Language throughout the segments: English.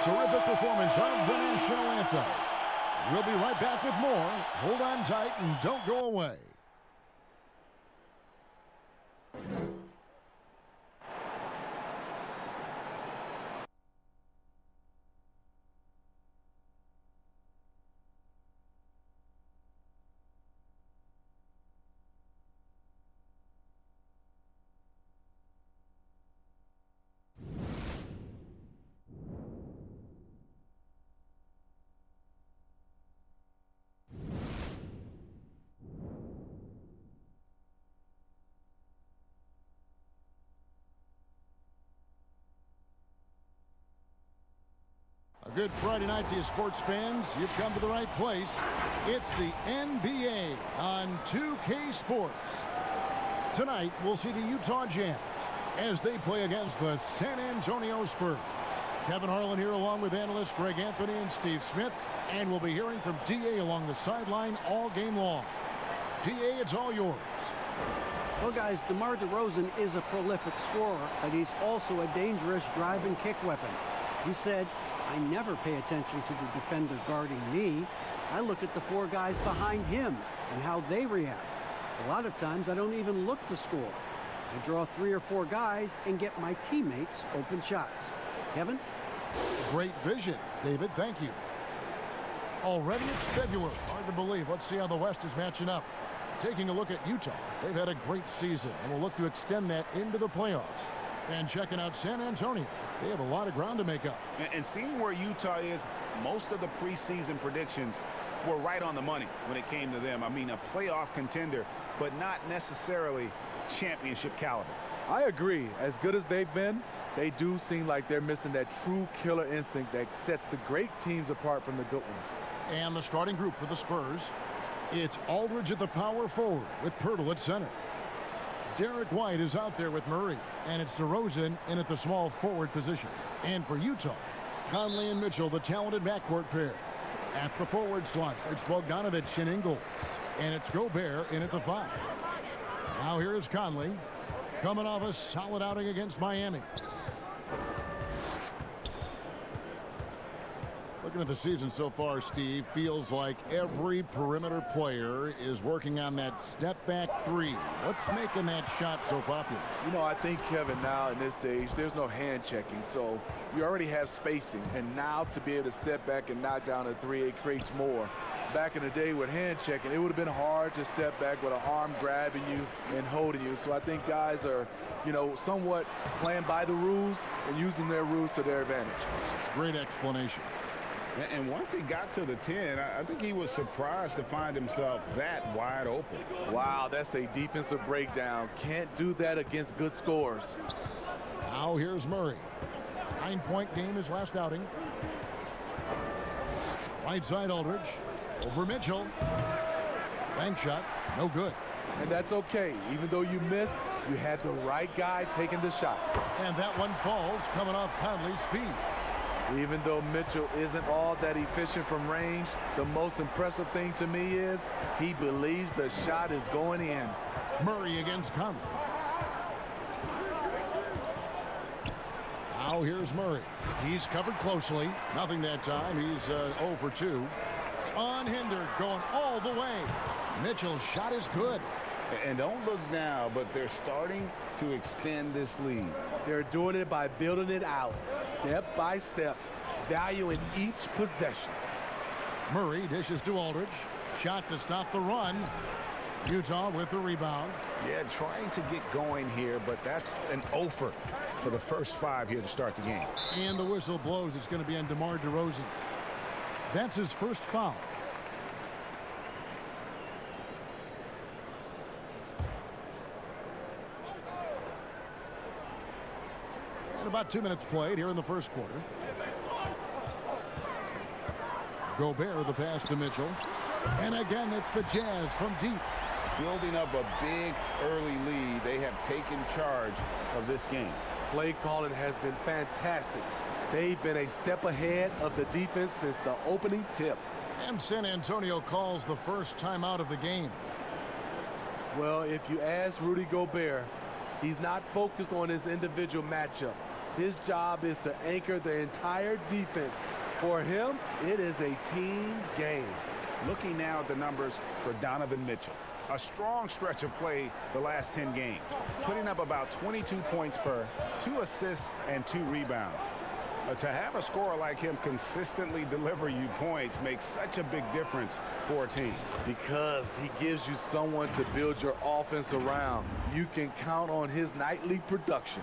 terrific performance of the national anthem. We'll be right back with more. Hold on tight and don't go away. A good Friday night to you, sports fans. You've come to the right place. It's the NBA on 2K Sports. Tonight, we'll see the Utah Jazz as they play against the San Antonio Spurs. Kevin Harlan here along with analysts Greg Anthony and Steve Smith. And we'll be hearing from D.A. along the sideline all game long. D.A., it's all yours. Well, guys, DeMar DeRozan is a prolific scorer, but he's also a dangerous drive and kick weapon. He said, "I never pay attention to the defender guarding me. I look at the four guys behind him and how they react. A lot of times I don't even look to score. I draw 3 or 4 guys and get my teammates open shots." Kevin? Great vision, David. Thank you. Already it's February. Hard to believe. Let's see how the West is matching up. Taking a look at Utah. They've had a great season and will look to extend that into the playoffs. And checking out San Antonio. They have a lot of ground to make up. And seeing where Utah is, most of the preseason predictions were right on the money when it came to them. I mean, a playoff contender, but not necessarily championship caliber. I agree. As good as they've been, they do seem like they're missing that true killer instinct that sets the great teams apart from the good ones. And the starting group for the Spurs. It's Aldridge at the power forward with Pirtle at center. Derek White is out there with Murray, and it's DeRozan in at the small forward position. And for Utah, Conley and Mitchell, the talented backcourt pair. At the forward slots, it's Bogdanovich and Ingles, and it's Gobert in at the 5. Now here is Conley, coming off a solid outing against Miami. Looking at the season so far, Steve, feels like every perimeter player is working on that step-back 3. What's making that shot so popular? You know, I think, Kevin, now in this stage, there's no hand checking, so you already have spacing, and now to be able to step back and knock down a 3, it creates more. Back in the day with hand checking, it would have been hard to step back with an arm grabbing you and holding you. So I think guys are, you know, somewhat playing by the rules and using their rules to their advantage. Great explanation. And once he got to the 10, I think he was surprised to find himself that wide open. Wow, that's a defensive breakdown. Can't do that against good scores. Now here's Murray. 9-point game his last outing. Right side Aldridge. Over Mitchell. Bank shot. No good. And that's okay. Even though you miss, you had the right guy taking the shot. And that one falls coming off Conley's feet. Even though Mitchell isn't all that efficient from range, the most impressive thing to me is he believes the shot is going in. Murray against Conley. Now here's Murray. He's covered closely. Nothing that time. He's 0 for 2. Unhindered, going all the way. Mitchell's shot is good. And don't look now, but they're starting to extend this lead. They're doing it by building it out, step by step, valuing each possession. Murray dishes to Aldridge. Shot to stop the run. Utah with the rebound. Yeah, trying to get going here, but that's an offer for the first 5 here to start the game. And the whistle blows. It's going to be on DeMar DeRozan. That's his first foul. And about 2 minutes played here in the first quarter. Gobert the pass to Mitchell. And again, it's the Jazz from deep. Building up a big early lead. They have taken charge of this game. Play calling has been fantastic. They've been a step ahead of the defense since the opening tip. And San Antonio calls the first timeout of the game. Well, if you ask Rudy Gobert, he's not focused on his individual matchup. His job is to anchor the entire defense. For him, it is a team game. Looking now at the numbers for Donovan Mitchell. A strong stretch of play the last 10 games, putting up about 22 points per, 2 assists, and 2 rebounds. To have a scorer like him consistently deliver you points makes such a big difference for a team. Because he gives you someone to build your offense around. You can count on his nightly production.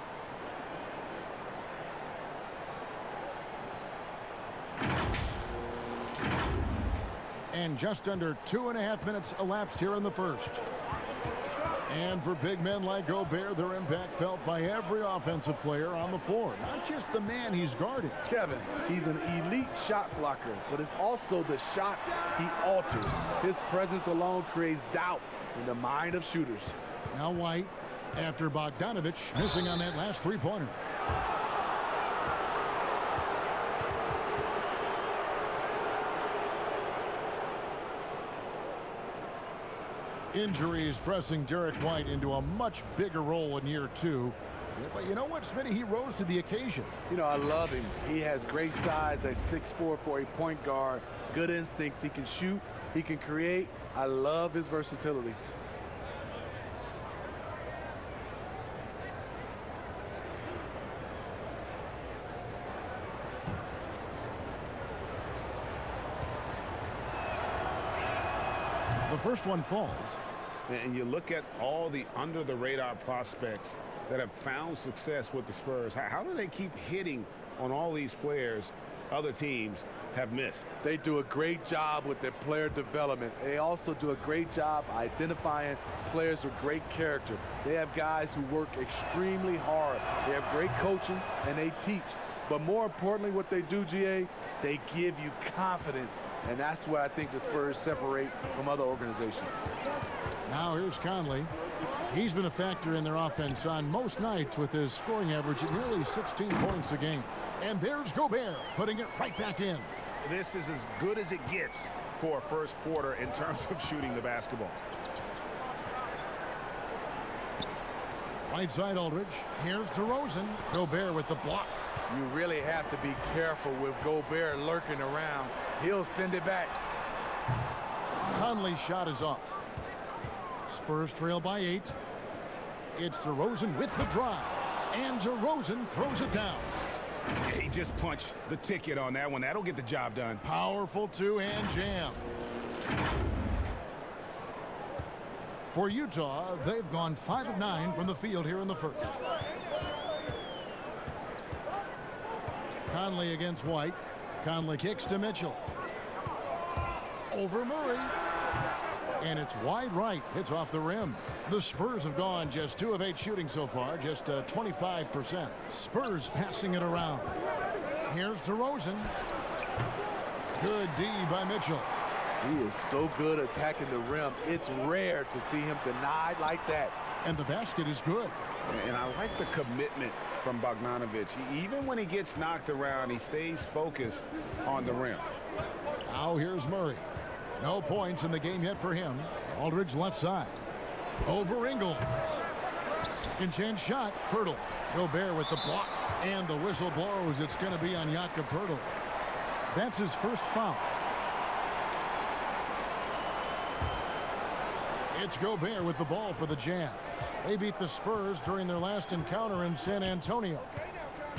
And just under 2.5 minutes elapsed here in the first. And for big men like Gobert, their impact felt by every offensive player on the floor, not just the man he's guarding. Kevin, he's an elite shot blocker, but it's also the shots he alters. His presence alone creates doubt in the mind of shooters. Now White, after Bogdanovich missing on that last three-pointer. Injuries pressing Derek White into a much bigger role in year 2. But you know what, Smitty? He rose to the occasion. You know, I love him. He has great size at 6'4" for a point guard. Good instincts. He can shoot. He can create. I love his versatility. The first one falls. And you look at all the under-the-radar prospects that have found success with the Spurs. How do they keep hitting on all these players other teams have missed? They do a great job with their player development. They also do a great job identifying players with great character. They have guys who work extremely hard. They have great coaching, and they teach. But more importantly, what they do, GA, they give you confidence. And that's where I think the Spurs separate from other organizations. Now here's Conley. He's been a factor in their offense on most nights with his scoring average at nearly 16 points a game. And there's Gobert putting it right back in. This is as good as it gets for a first quarter in terms of shooting the basketball. Right side Aldridge. Here's DeRozan. Gobert with the block. You really have to be careful with Gobert lurking around. He'll send it back. Conley's shot is off. Spurs trail by 8. It's DeRozan with the drive. And DeRozan throws it down. He just punched the ticket on that one. That'll get the job done. Powerful two-hand jam. For Utah, they've gone 5 of 9 from the field here in the first. Conley against White. Conley kicks to Mitchell. Over Murray. And it's wide right. Hits off the rim. The Spurs have gone just 2 of 8 shooting so far. Just 25%. Spurs passing it around. Here's DeRozan. Good D by Mitchell. He is so good attacking the rim. It's rare to see him denied like that. And the basket is good. And I like the commitment from Bogdanovich. Even when he gets knocked around, he stays focused on the rim. Now here's Murray. No points in the game yet for him. Aldridge left side. Over Ingles. Second chance shot. Pirtle. Gobert with the block. And the whistle blows. It's going to be on Jakob Pirtle. That's his first foul. It's Gobert with the ball for the Jazz. They beat the Spurs during their last encounter in San Antonio.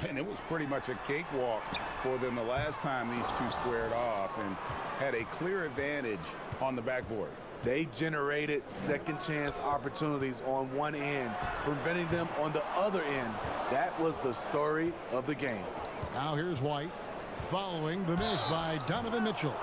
And it was pretty much a cakewalk for them the last time these two squared off and had a clear advantage on the backboard. They generated second chance opportunities on one end, preventing them on the other end. That was the story of the game. Now here's White following the miss by Donovan Mitchell.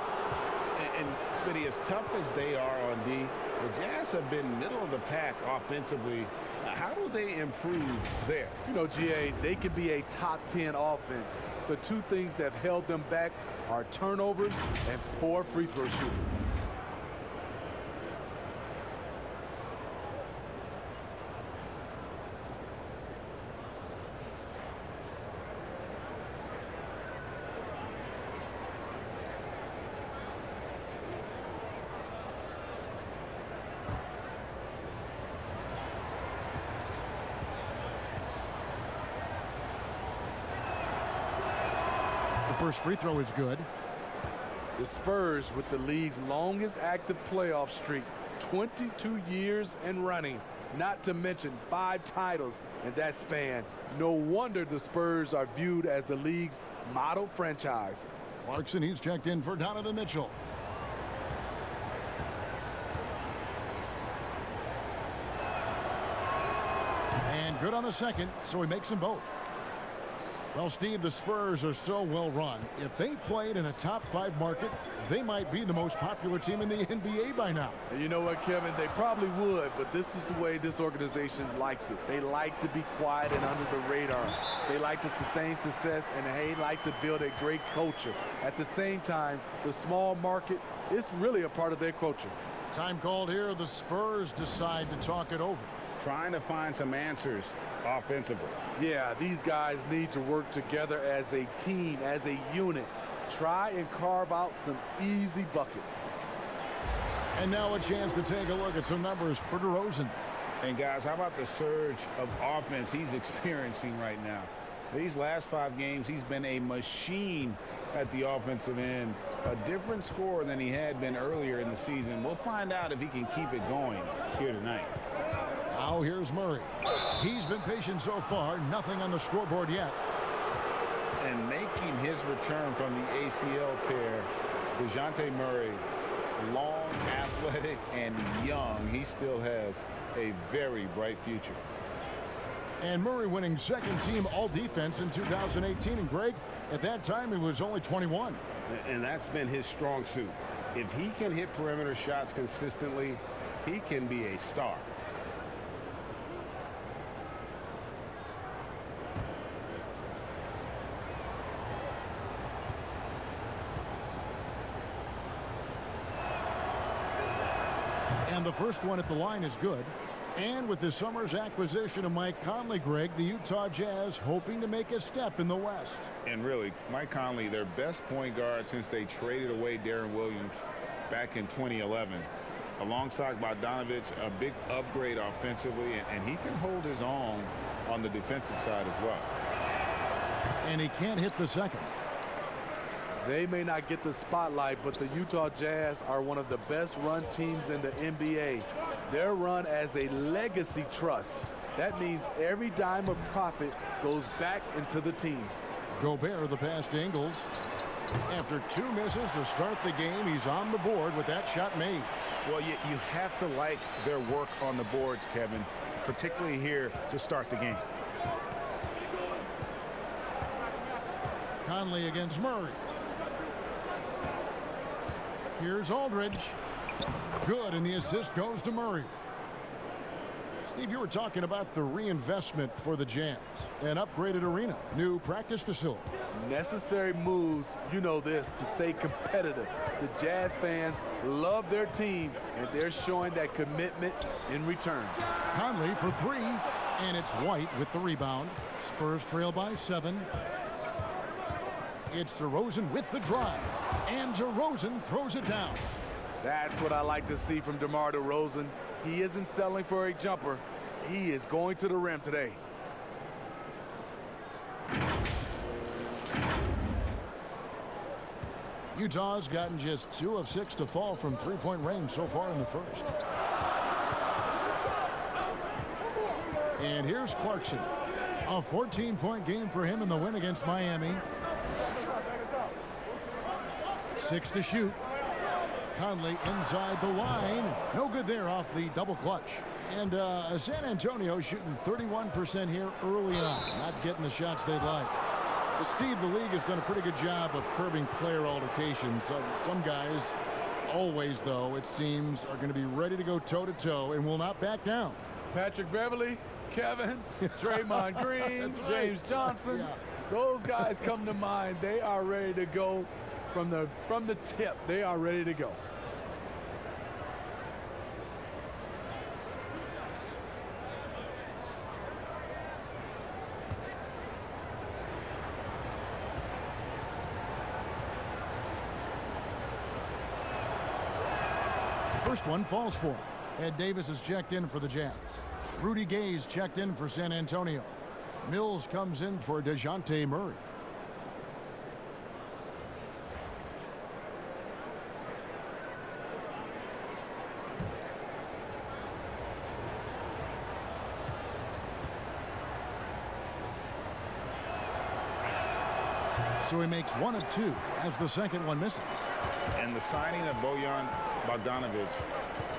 And Smitty, as tough as they are on D, the Jazz have been middle of the pack offensively. How do they improve there? You know, GA, they can be a top 10 offense. The two things that have held them back are turnovers and poor free throw shooting. first free throw is good. The Spurs with the league's longest active playoff streak, 22 years and running, not to mention 5 titles in that span. No wonder the Spurs are viewed as the league's model franchise. Clarkson, he's checked in for Donovan Mitchell. And good on the second, so he makes them both. Well, Steve, the Spurs are so well run. If they played in a top 5 market, they might be the most popular team in the NBA by now. And you know what, Kevin? They probably would, but this is the way this organization likes it. They like to be quiet and under the radar. They like to sustain success, and they like to build a great culture. At the same time, the small market is really a part of their culture. Time called here. The Spurs decide to talk it over. Trying to find some answers offensively. Yeah, these guys need to work together as a team, as a unit. Try and carve out some easy buckets. And now a chance to take a look at some numbers for DeRozan. And guys, how about the surge of offense he's experiencing right now? These last 5 games, he's been a machine at the offensive end. A different scorer than he had been earlier in the season. We'll find out if he can keep it going here tonight. Now here's Murray. He's been patient so far. Nothing on the scoreboard yet. And making his return from the ACL tear, DeJounte Murray, long, athletic, and young. He still has a very bright future. And Murray winning second team all-defense in 2018. And Greg, at that time, he was only 21. And that's been his strong suit. If he can hit perimeter shots consistently, he can be a star. And the first one at the line is good. And with this summer's acquisition of Mike Conley, Greg, the Utah Jazz hoping to make a step in the West. And really, Mike Conley, their best point guard since they traded away Darren Williams back in 2011. Alongside Bogdanovich, a big upgrade offensively, and he can hold his own on the defensive side as well. And he can't hit the second. They may not get the spotlight, but the Utah Jazz are one of the best run teams in the NBA. They're run as a legacy trust. That means every dime of profit goes back into the team. Gobert, the pass to Ingles. After 2 misses to start the game, he's on the board with that shot made. Well, you have to like their work on the boards, Kevin, particularly here to start the game. Conley against Murray. Here's Aldridge. Good, and the assist goes to Murray. Steve, you were talking about the reinvestment for the Jazz. An upgraded arena, new practice facilities. Necessary moves, you know this, to stay competitive. The Jazz fans love their team, and they're showing that commitment in return. Conley for 3, and it's White with the rebound. Spurs trail by 7. It's DeRozan with the drive, and DeRozan throws it down. That's what I like to see from DeMar DeRozan. He isn't settling for a jumper. He is going to the rim today. Utah's gotten just 2 of 6 to fall from three-point range so far in the first. And here's Clarkson. A 14-point game for him in the win against Miami. 6 to shoot. Conley inside the line. No good there off the double clutch. And San Antonio shooting 31% here early on. Not getting the shots they'd like. Steve, the league has done a pretty good job of curbing player altercations. Some guys, always though, it seems, are going to be ready to go toe-to-toe and will not back down. Patrick Beverly, Kevin, Draymond Green, That's right. James Johnson. Yeah. Those guys come to mind. They are ready to go from the tip. They are ready to go. First one falls for him. Ed Davis is checked in for the Jazz. Rudy Gay's checked in for San Antonio. Mills comes in for DeJounte Murray. So he makes 1 of 2 as the second one misses. And the signing of Bojan Bogdanovic,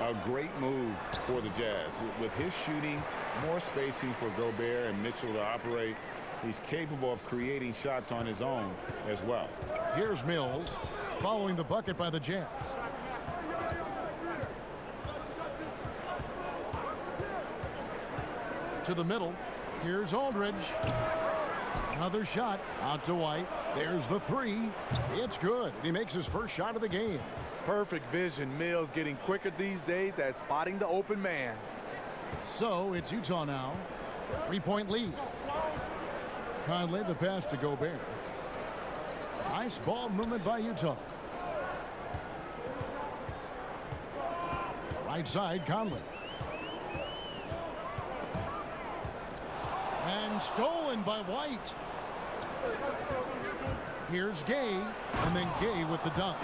a great move for the Jazz. With his shooting, more spacing for Gobert and Mitchell to operate, he's capable of creating shots on his own as well. Here's Mills following the bucket by the Jazz. To the middle. Here's Aldridge. Another shot out to White. There's the 3. It's good. And he makes his first shot of the game. Perfect vision. Mills getting quicker these days at spotting the open man. So it's Utah now. 3-point lead. Conley the pass to Gobert. Nice ball movement by Utah. Right side, Conley. And stolen by White. Here's Gay, and then Gay with the dunk.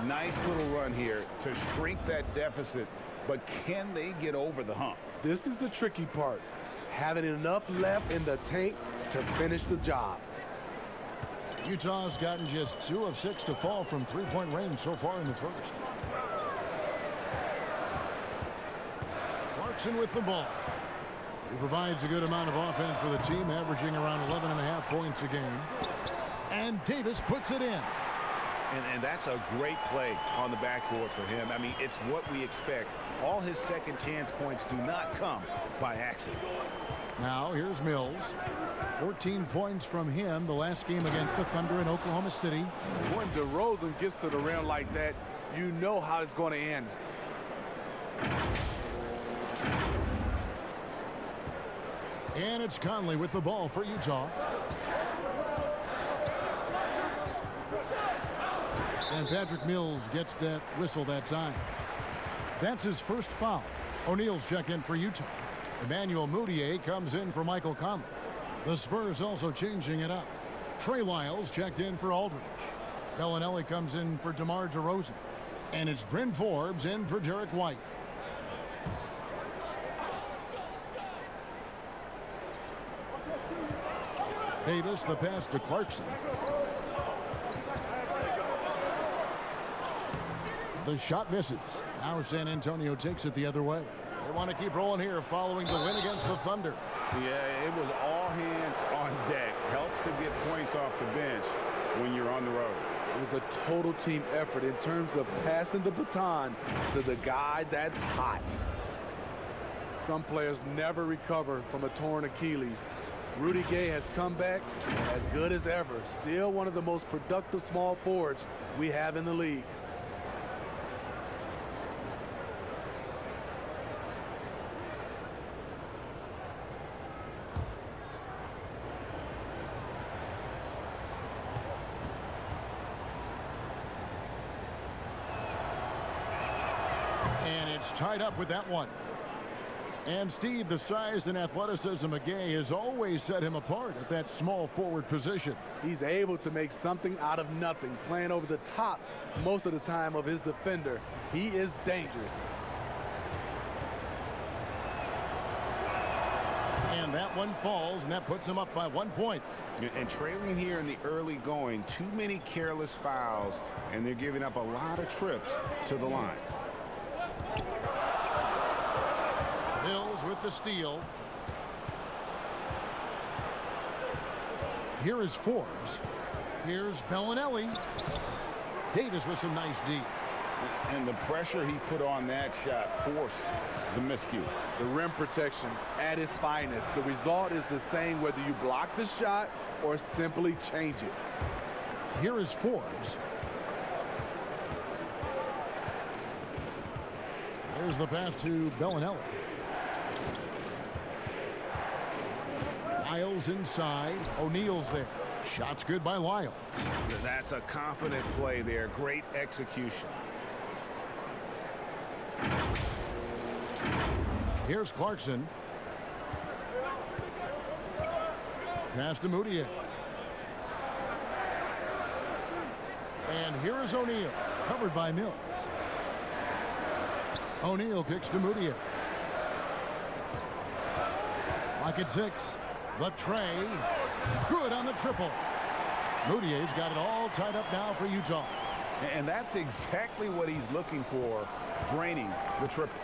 Nice little run here to shrink that deficit, but can they get over the hump? This is the tricky part. Having enough left in the tank to finish the job. Utah's gotten just 2 of 6 to fall from 3-point range so far in the first. Clarkson with the ball. He provides a good amount of offense for the team, averaging around 11.5 points a game. And Davis puts it in. And that's a great play on the backboard for him. I mean, it's what we expect. All his second chance points do not come by accident. Now here's Mills. 14 points from him the last game against the Thunder in Oklahoma City. When DeRozan gets to the rim like that, you know how it's going to end. And it's Conley with the ball for Utah. And Patrick Mills gets that whistle that time. That's his first foul. O'Neal's check in for Utah. Emmanuel Mudiay comes in for Michael Conley. The Spurs also changing it up. Trey Lyles checked in for Aldridge. Bellinelli comes in for DeMar DeRozan. And it's Bryn Forbes in for Derek White. Davis the pass to Clarkson. The shot misses. Now San Antonio takes it the other way. They want to keep rolling here following the win against the Thunder. Yeah, it was all hands on deck. Helps to get points off the bench when you're on the road. It was a total team effort in terms of passing the baton to the guy that's hot. Some players never recover from a torn Achilles. Rudy Gay has come back as good as ever. Still one of the most productive small forwards we have in the league. And it's tied up with that one. And Steve, the size and athleticism of Gay has always set him apart at that small forward position. He's able to make something out of nothing, playing over the top most of the time of his defender. He is dangerous. And that one falls, and that puts him up by 1 point. And trailing here in the early going, too many careless fouls, and they're giving up a lot of trips to the line. Mills with the steal. Here is Forbes. Here's Bellinelli. Davis with some nice D. And the pressure he put on that shot forced the miscue. The rim protection at its finest. The result is the same whether you block the shot or simply change it. Here is Forbes. There's the pass to Bellinelli. Lyles inside. O'Neal's there. Shot's good by Lyles. That's a confident play there. Great execution. Here's Clarkson. Pass to Mudiay. And here is O'Neal, covered by Mills. O'Neal kicks to Mudiay. Lock at 6. The tray. Good on the triple. Moutier's got it all tied up now for Utah. And that's exactly what he's looking for, draining the triple.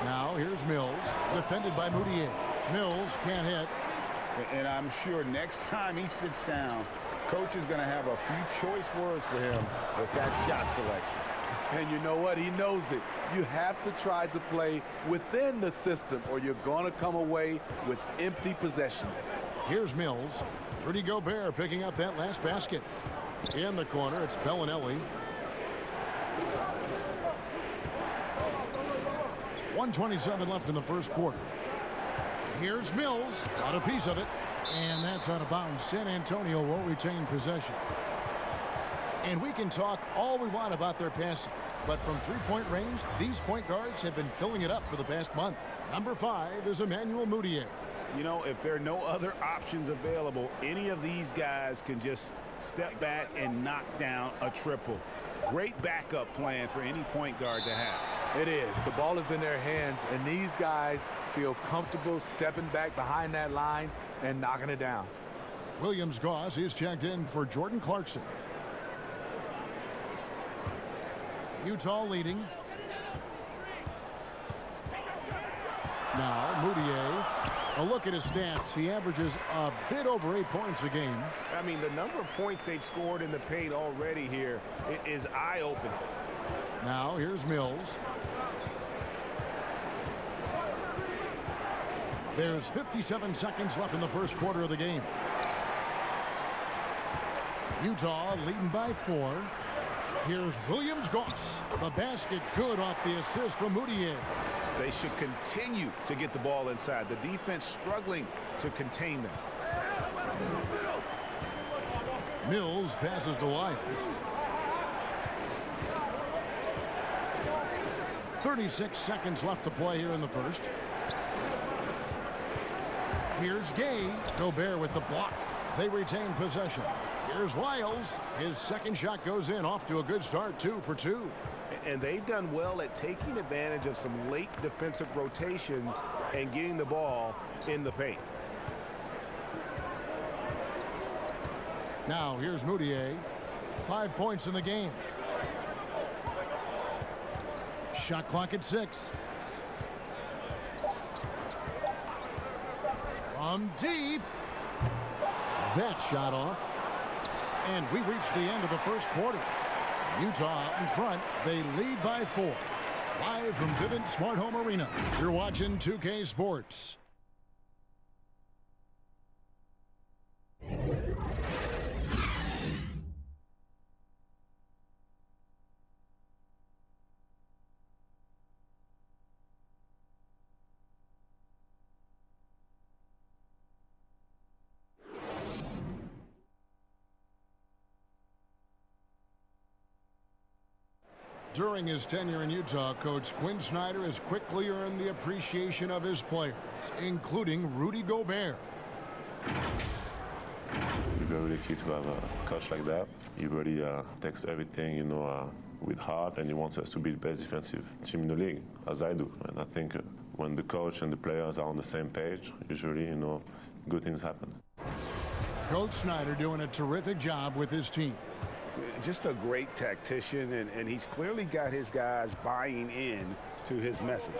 Now here's Mills, defended by Moutier. Mills can't hit. And I'm sure next time he sits down, coach is going to have a few choice words for him with that shot selection. And you know what? He knows it. You have to try to play within the system or you're going to come away with empty possessions. Here's Mills. Rudy Gobert picking up that last basket. In the corner, it's Bellinelli. 1:27 left in the first quarter. Here's Mills. Got a piece of it. And that's out of bounds. San Antonio will retain possession. And we can talk all we want about their passing. But from three-point range, these point guards have been filling it up for the past month. Number 5 is Emmanuel Moutier. You know, if there are no other options available, any of these guys can just step back and knock down a triple. Great backup plan for any point guard to have. It is. The ball is in their hands, and these guys feel comfortable stepping back behind that line and knocking it down. Williams-Goss is checked in for Jordan Clarkson. Utah leading. Now Moutier. A look at his stats. He averages a bit over 8 points a game. I mean, the number of points they've scored in the paint already here is eye-opening. Now here's Mills. There's 57 seconds left in the first quarter of the game. Utah leading by 4. Here's Williams-Goss. The basket good off the assist from Moutier. They should continue to get the ball inside. The defense struggling to contain them. Mills passes to Lyles. 36 seconds left to play here in the first. Here's Gay. Gobert with the block. They retain possession. Here's Lyles. His second shot goes in, off to a good start, 2 for 2. And they've done well at taking advantage of some late defensive rotations and getting the ball in the paint. Now here's Moutier. 5 points in the game. Shot clock at 6. From deep. That shot off. And we reach the end of the first quarter. Utah out in front. They lead by 4. Live from Vivint Smart Home Arena. You're watching 2K Sports. During his tenure in Utah, Coach Quinn Snyder has quickly earned the appreciation of his players, including Rudy Gobert. We're very lucky to have a coach like that. He really takes everything, with heart, and he wants us to be the best defensive team in the league, as I do. And I think when the coach and the players are on the same page, usually, good things happen. Coach Snyder doing a terrific job with his team. Just a great tactician, and he's clearly got his guys buying in to his message.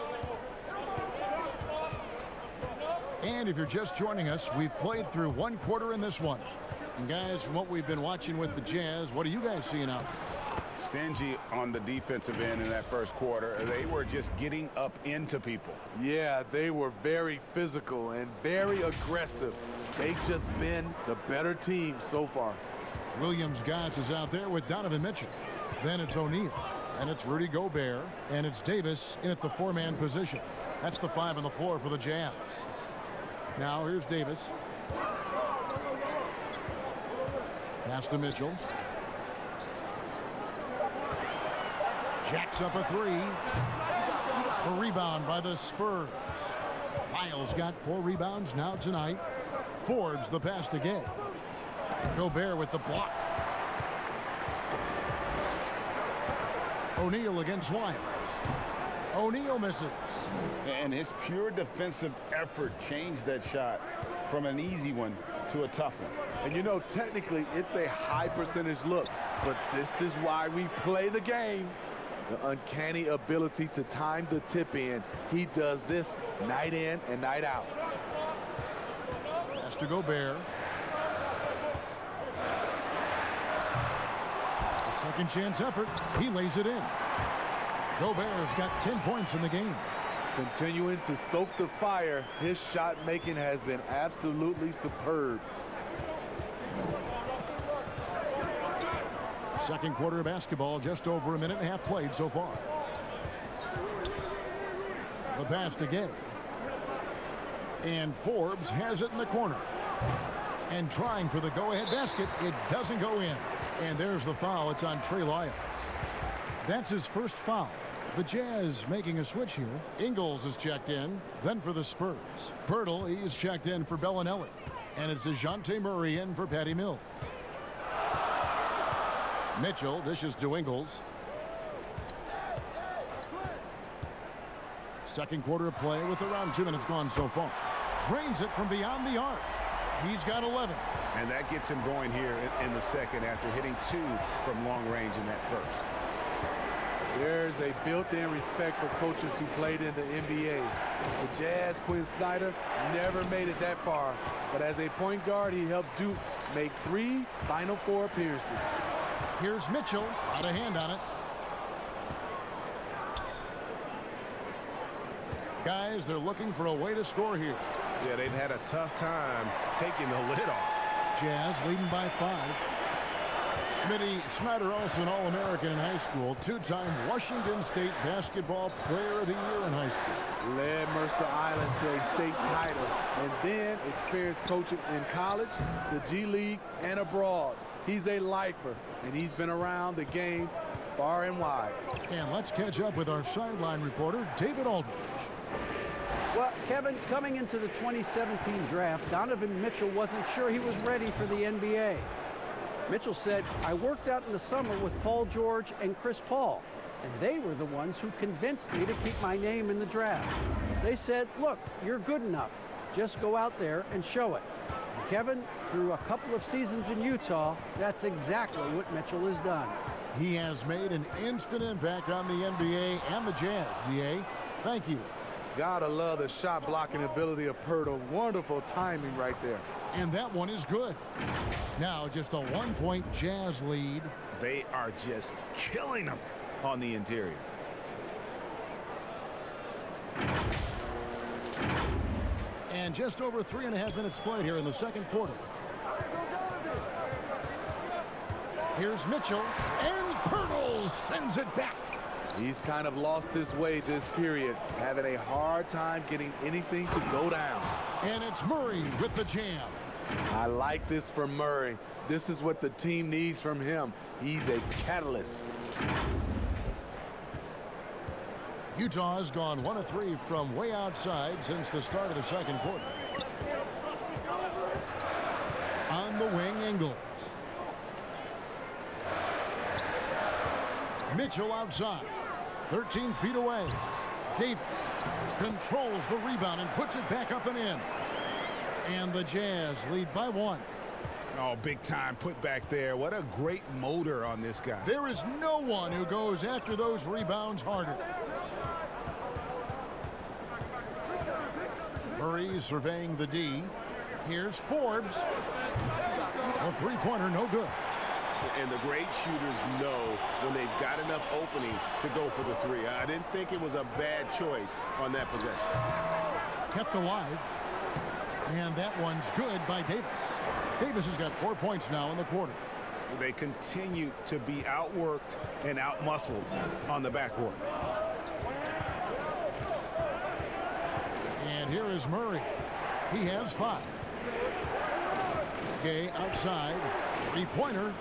And if you're just joining us, we've played through 1 quarter in this one. And guys, from what we've been watching with the Jazz, what are you guys seeing out there? Stingy on the defensive end in that first quarter. They were just getting up into people. Yeah, they were very physical and very aggressive. They've just been the better team so far. Williams-Goss is out there with Donovan Mitchell. Then it's O'Neal. And it's Rudy Gobert. And it's Davis in at the 4-man position. That's the 5 on the floor for the Jazz. Now here's Davis. Pass to Mitchell. Jacks up a 3. A rebound by the Spurs. Lyles got 4 rebounds now tonight. Forbes the pass to Gay. Gobert with the block. O'Neal against Lyles. O'Neal misses. And his pure defensive effort changed that shot. from an easy one to a tough one. And you know, technically, it's a high percentage look, but this is why we play the game. The uncanny ability to time the tip in. He does this night in and night out. Has to Gobert. A second chance effort. He lays it in. Gobert's got 10 points in the game. Continuing to stoke the fire, his shot making has been absolutely superb. Second quarter of basketball, just over a minute and a half played so far. The pass to Gay. And Forbes has it in the corner. And trying for the go-ahead basket, it doesn't go in. And there's the foul. It's on Trey Lyles. That's his first foul. The Jazz making a switch here. Ingles is checked in. Then for the Spurs. Pirtle, he is checked in for Bellinelli. And it's DeJounte Murray in for Patty Mills. Mitchell dishes to Ingles. Second quarter of play with around 2 minutes gone so far. Drains it from beyond the arc. He's got 11. And that gets him going here in the second after hitting 2 from long range in that first. There's a built-in respect for coaches who played in the NBA. The Jazz, Quinn Snyder, never made it that far. But as a point guard, he helped Duke make 3 Final Four appearances. Here's Mitchell, out of hand on it. Guys, they're looking for a way to score here. Yeah, they've had a tough time taking the lid off. Jazz leading by 5. Smitty Snyder, also an All-American in high school, 2-time Washington State Basketball Player of the Year in high school. Led Mercer Island to a state title and then experienced coaching in college, the G League, and abroad. He's a lifer, and he's been around the game far and wide. And let's catch up with our sideline reporter, David Aldridge. Well, Kevin, coming into the 2017 draft, Donovan Mitchell wasn't sure he was ready for the NBA. Mitchell said, I worked out in the summer with Paul George and Chris Paul, and they were the ones who convinced me to keep my name in the draft. They said, look, you're good enough. Just go out there and show it. And Kevin, through a couple of seasons in Utah, that's exactly what Mitchell has done. He has made an instant impact on the NBA and the Jazz, DA. Thank you. Gotta love the shot blocking ability of Pirtle. Wonderful timing right there. And that one is good. Now just a 1-point Jazz lead. They are just killing them on the interior. And just over 3.5 minutes played here in the second quarter. Here's Mitchell, and Pirtle sends it back. He's kind of lost his way this period, having a hard time getting anything to go down. And it's Murray with the jam. I like this for Murray. This is what the team needs from him. He's a catalyst. Utah has gone 1 of 3 from way outside since the start of the second quarter. On the wing, Ingles. Mitchell outside. 13 feet away. Davis controls the rebound and puts it back up and in. And the Jazz lead by 1. Oh, big time put back there. What a great motor on this guy. There is no one who goes after those rebounds harder. Murray surveying the D. Here's Forbes. A three-pointer, no good. And the great shooters know when they've got enough opening to go for the 3. I didn't think it was a bad choice on that possession. Kept alive. And that one's good by Davis. Davis has got 4 points now in the quarter. They continue to be outworked and outmuscled on the backcourt. And here is Murray. He has 5. Gay outside. Three-pointer.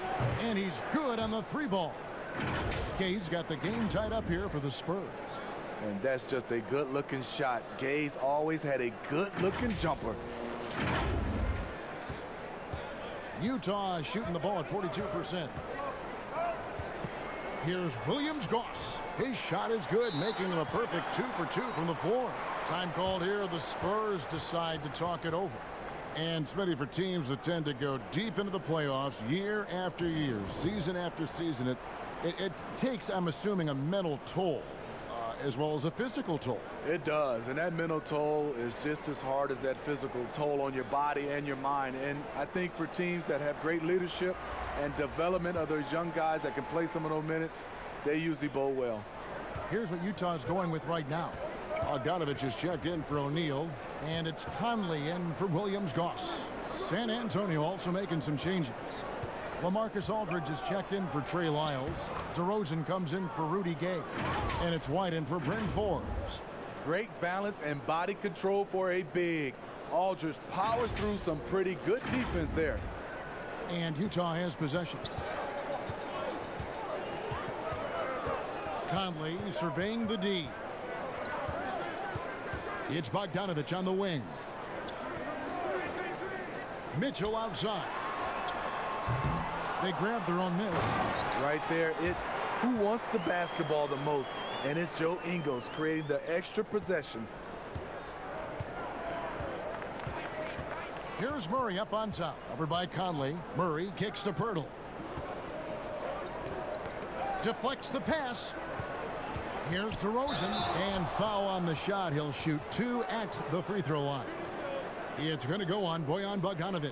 And he's good on the 3-ball. Gay's got the game tied up here for the Spurs. And that's just a good-looking shot. Gay's always had a good-looking jumper. Utah shooting the ball at 42%. Here's Williams-Goss. His shot is good, making him a perfect 2 for 2 from the floor. Time called here. The Spurs decide to talk it over. And Smitty, for teams that tend to go deep into the playoffs year after year, season after season, it takes, I'm assuming, a mental toll as well as a physical toll. It does, and that mental toll is just as hard as that physical toll on your body and your mind. And I think for teams that have great leadership and development of those young guys that can play some of those minutes, they usually bowl well. Here's what Utah's going with right now. Bogdanovich is checked in for O'Neal, and it's Conley in for Williams-Goss. San Antonio also making some changes. LaMarcus Aldridge is checked in for Trey Lyles. DeRozan comes in for Rudy Gay. And it's White in for Bryn Forbes. Great balance and body control for a big. Aldridge powers through some pretty good defense there. And Utah has possession. Conley surveying the D. It's Bogdanovich on the wing. Mitchell outside. They grab their own miss. Right there, it's who wants the basketball the most, and it's Joe Ingles creating the extra possession. Here's Murray up on top, over by Conley. Murray kicks to Pirtle. Deflects the pass. Here's DeRozan, and foul on the shot. He'll shoot 2 at the free throw line. It's going to go on Bojan Bogdanović.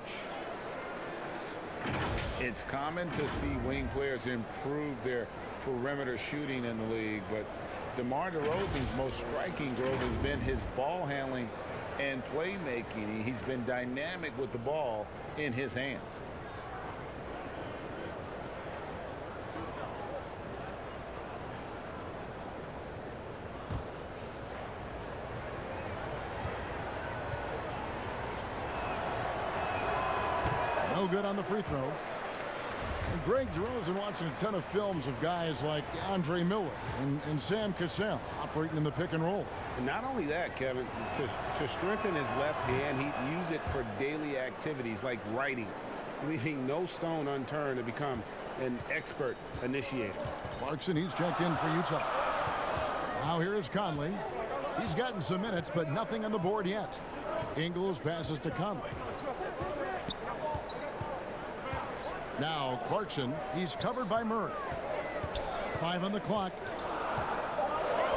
It's common to see wing players improve their perimeter shooting in the league, but DeMar DeRozan's most striking growth has been his ball handling and playmaking. He's been dynamic with the ball in his hands. No good on the free throw. And Greg DeRozan watching a ton of films of guys like Andre Miller and Sam Cassell operating in the pick and roll. And not only that, Kevin, to strengthen his left hand, he used it for daily activities like writing, leaving no stone unturned to become an expert initiator. Clarkson, he's checked in for Utah. Now here is Conley. He's gotten some minutes, but nothing on the board yet. Ingles passes to Conley. Now Clarkson, he's covered by Murray. 5 on the clock.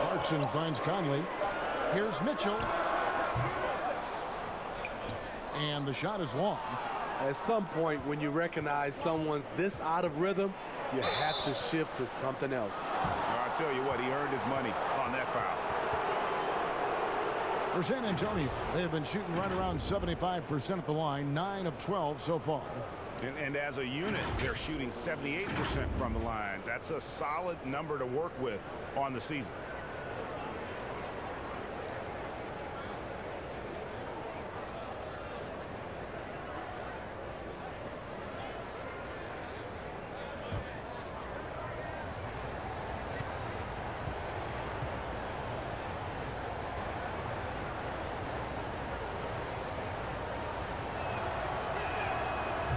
Clarkson finds Conley. Here's Mitchell. And the shot is long. At some point, when you recognize someone's this out of rhythm, you have to shift to something else. I'll tell you what, he earned his money on that foul. For San Antonio, they have been shooting right around 75% at the line, 9 of 12 so far. And as a unit, they're shooting 78% from the line. That's a solid number to work with on the season.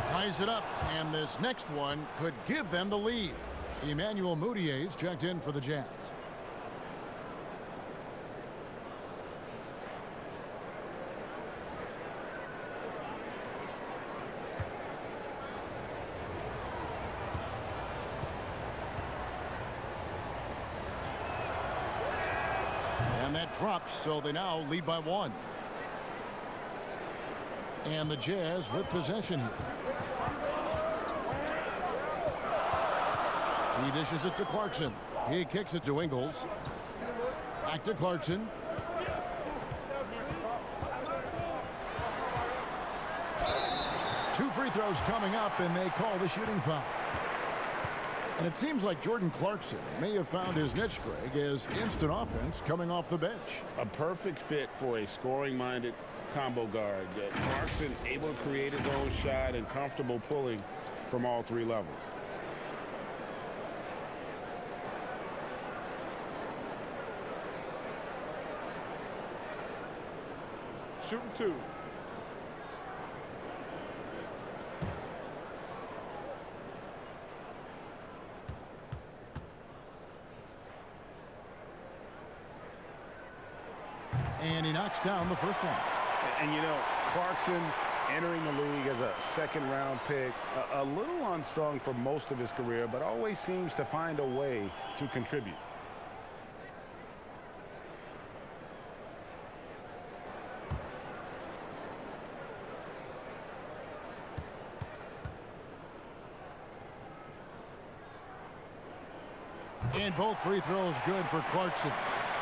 Ties it up, and this next one could give them the lead. Emmanuel Mudiay's checked in for the Jazz. And that drops, so they now lead by 1. And the Jazz with possession here. He dishes it to Clarkson. He kicks it to Ingles. Back to Clarkson. Two free throws coming up, and they call the shooting foul. And it seems like Jordan Clarkson may have found his niche, Greg, as instant offense coming off the bench. A perfect fit for a scoring-minded combo guard. Clarkson able to create his own shot and comfortable pulling from all 3 levels. Shooting 2. And he knocks down the first one. And you know, Clarkson Entering the league as a second-round pick, a little unsung for most of his career, but always seems to find a way to contribute. And both free throws good for Clarkson.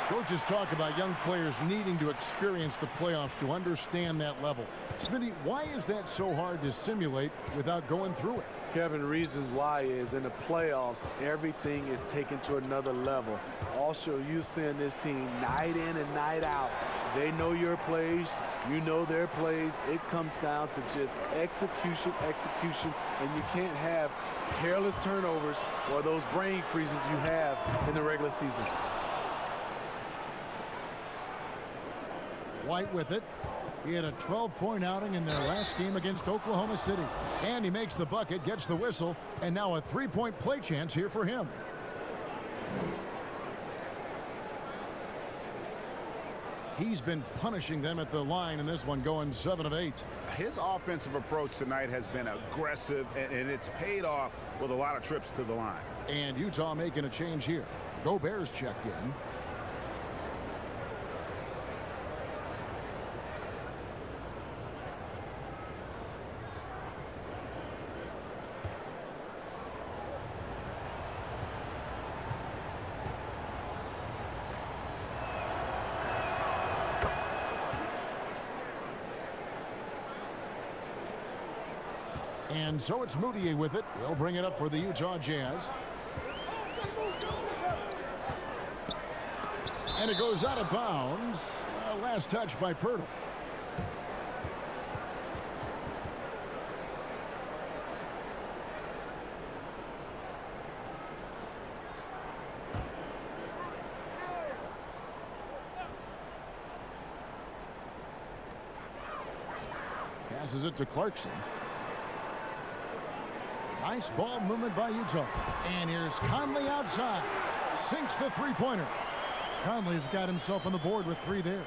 Coaches talk about young players needing to experience the playoffs to understand that level. Smitty, why is that so hard to simulate without going through it? Kevin, reasons why is in the playoffs, everything is taken to another level. Also, you're seeing this team night in and night out. They know your plays, you know their plays. It comes down to just execution, and you can't have careless turnovers or those brain freezes you have in the regular season. White with it. He had a 12-point outing in their last game against Oklahoma City. And he makes the bucket, gets the whistle, and now a three-point play chance here for him. He's been punishing them at the line in this one, going 7 of 8. His offensive approach tonight has been aggressive, and it's paid off with a lot of trips to the line. And Utah making a change here. Gobert's checked in. And so it's Moutier with it. They'll bring it up for the Utah Jazz. And it goes out of bounds. Last touch by Pirtle. Passes it to Clarkson. Nice ball movement by Utah. And here's Conley outside. Sinks the three-pointer. Conley's got himself on the board with 3 there.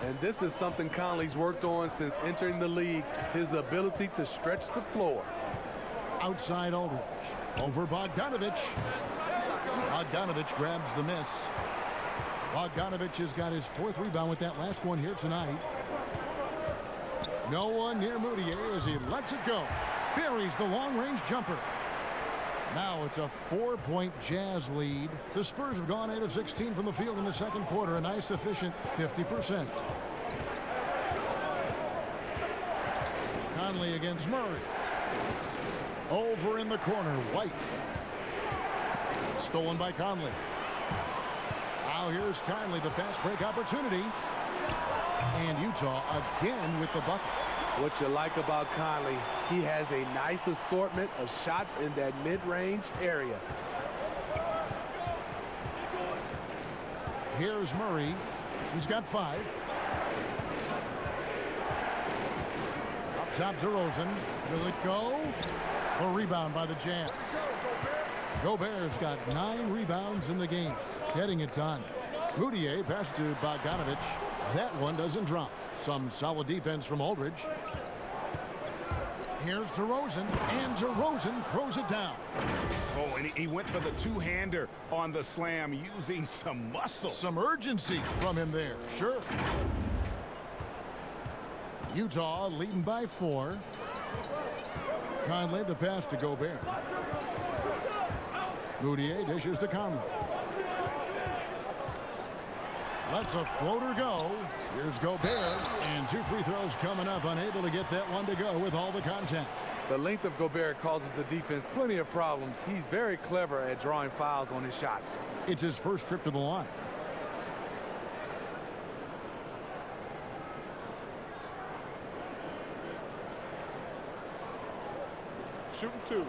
And this is something Conley's worked on since entering the league, his ability to stretch the floor. Outside Aldridge. Over Bogdanovich. Bogdanovich grabs the miss. Bogdanovich has got his 4th rebound with that last one here tonight. No one near Moutier as he lets it go. Buries the long-range jumper. Now it's a 4-point Jazz lead. The Spurs have gone 8 of 16 from the field in the second quarter. A nice, efficient 50%. Conley against Murray. Over in the corner, White. Stolen by Conley. Now here's Conley, the fast break opportunity. And Utah again with the bucket. What you like about Conley, he has a nice assortment of shots in that mid-range area. Here's Murray. He's got 5. Up top to Rosen. Will it go? A rebound by the Jazz. Gobert's got 9 rebounds in the game. Getting it done. Moutier pass to Bogdanovich. That one doesn't drop. Some solid defense from Aldridge. Here's DeRozan, and DeRozan throws it down. Oh, and he went for the two-hander on the slam, using some muscle. Some urgency from him there, sure. Utah leading by 4. Conley the pass to Gobert. Moutier dishes to Conley. Lets a floater go. Here's Gobert, and 2 free throws coming up. Unable to get that one to go with all the contact. The length of Gobert causes the defense plenty of problems. He's very clever at drawing fouls on his shots. It's his first trip to the line. Shooting 2.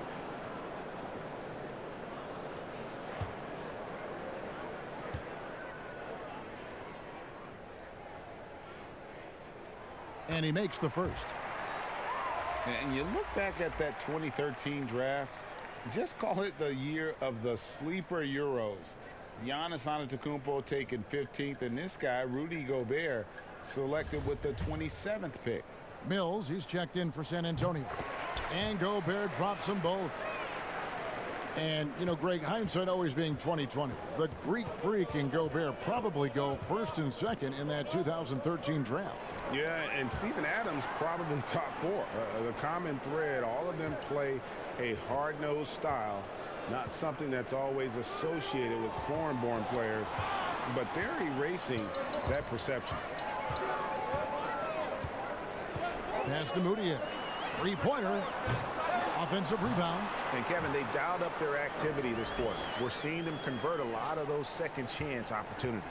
And he makes the first. And you look back at that 2013 draft, just call it the year of the sleeper Euros. Giannis Antetokounmpo taken 15th, and this guy, Rudy Gobert, selected with the 27th pick. Mills, he's checked in for San Antonio. And Gobert drops them both. And, you know, Greg, hindsight always being 20/20. The Greek Freak and Gobert probably go first and second in that 2013 draft. Yeah, and Steven Adams probably top 4. The common thread, all of them play a hard-nosed style, not something that's always associated with foreign-born players, but they're erasing that perception. Pass to Moutier. Three-pointer. Offensive rebound. And, Kevin, they dialed up their activity this quarter. We're seeing them convert a lot of those second chance opportunities.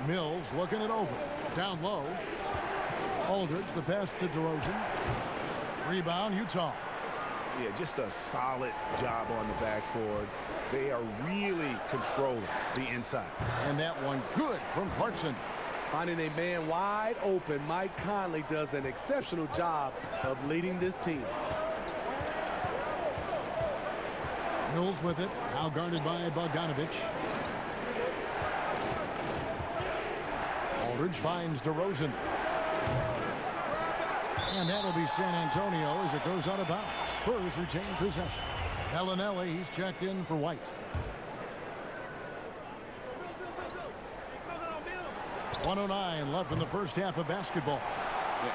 Mills looking it over. Down low. Aldridge, the pass to DeRozan. Rebound, Utah. Yeah, just a solid job on the backboard. They are really controlling the inside. And that one good from Clarkson. Finding a man wide open, Mike Conley does an exceptional job of leading this team. Mills with it. Now guarded by Bogdanovich. Aldridge finds DeRozan. And that'll be San Antonio as it goes out of bounds. Spurs retain possession. Bellinelli, he's checked in for White. 1:09 left in the first half of basketball.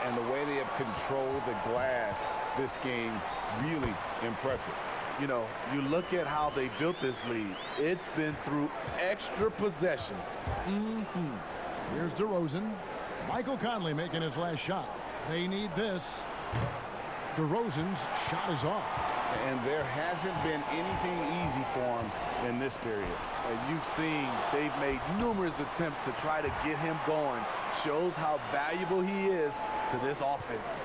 And the way they have controlled the glass this game, really impressive. You know, you look at how they built this lead. It's been through extra possessions. Here's DeRozan. Michael Conley making his last shot. They need this. DeRozan's shot is off. And there hasn't been anything easy for him in this period. And you've seen they've made numerous attempts to try to get him going. Shows how valuable he is to this offense.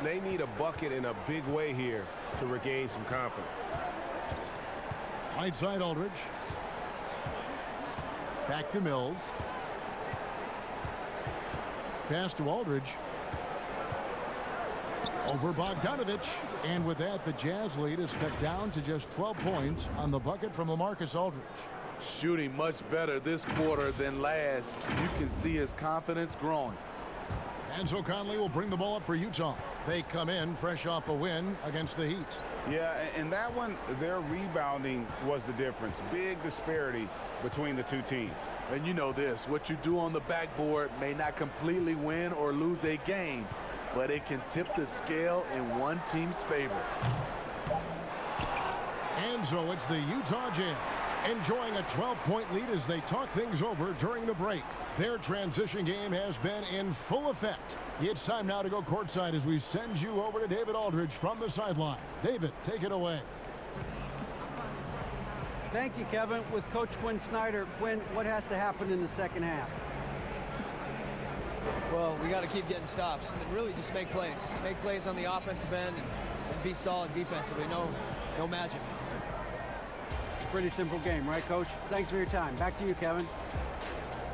They need a bucket in a big way here to regain some confidence. Right side Aldridge. Back to Mills. Pass to Aldridge. Over Bogdanovich. And with that, the Jazz lead is cut down to just 12 points on the bucket from LaMarcus Aldridge. Shooting much better this quarter than last. You can see his confidence growing. And so Conley will bring the ball up for Utah. They come in fresh off a win against the Heat. Yeah, and that one, their rebounding was the difference. Big disparity between the two teams. And you know this, what you do on the backboard may not completely win or lose a game, but it can tip the scale in one team's favor. And so it's the Utah Jazz enjoying a 12-point lead as they talk things over during the break. Their transition game has been in full effect. It's time now to go courtside as we send you over to David Aldridge from the sideline. David, take it away. Thank you, Kevin. With Coach Quinn Snyder, Quinn, what has to happen in the second half? Well, we got to keep getting stops and really just make plays. Make plays on the offensive end and be solid defensively. No magic. Pretty simple game, right, Coach? Thanks for your time. Back to you, Kevin.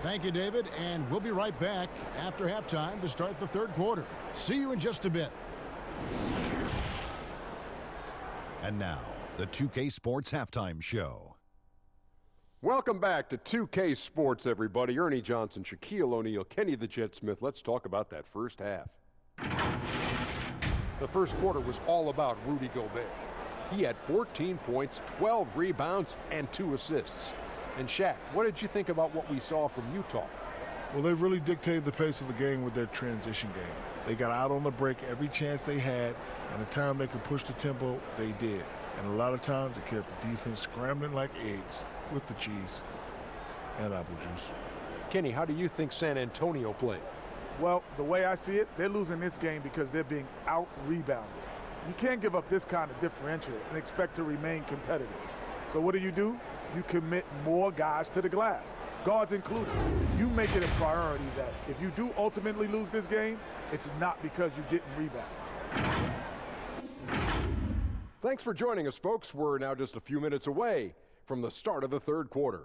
Thank you, David, and we'll be right back after halftime to start the third quarter. See you in just a bit. And now, the 2K Sports Halftime Show. Welcome back to 2K Sports, everybody. Ernie Johnson, Shaquille O'Neal, Kenny the Jet Smith. Let's talk about that first half. The first quarter was all about Rudy Gobert. He had 14 points, 12 rebounds, and 2 assists. And Shaq, what did you think about what we saw from Utah? Well, they really dictated the pace of the game with their transition game. They got out on the break every chance they had, and the time they could push the tempo, they did. And a lot of times it kept the defense scrambling like eggs with the cheese and apple juice. Kenny, how do you think San Antonio played? Well, the way I see it, they're losing this game because they're being out-rebounded. You can't give up this kind of differential and expect to remain competitive. So what do? You commit more guys to the glass, guards included. You make it a priority that if you do ultimately lose this game, it's not because you didn't rebound. Thanks for joining us, folks. We're now just a few minutes away from the start of the third quarter.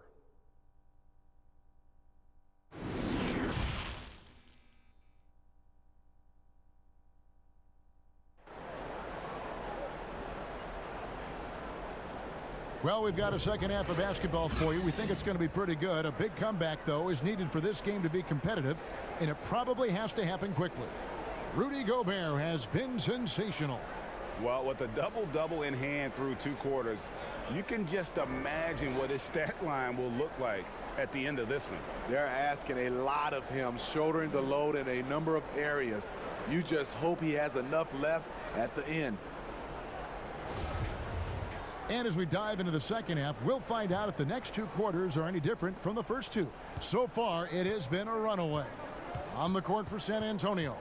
Well, we've got a second half of basketball for you. We think it's going to be pretty good. A big comeback, though, is needed for this game to be competitive, and it probably has to happen quickly. Rudy Gobert has been sensational. Well, with a double-double in hand through 2 quarters, you can just imagine what his stat line will look like at the end of this one. They're asking a lot of him, shouldering the load in a number of areas. You just hope he has enough left at the end. And as we dive into the second half, we'll find out if the next 2 quarters are any different from the first 2. So far, it has been a runaway. On the court for San Antonio,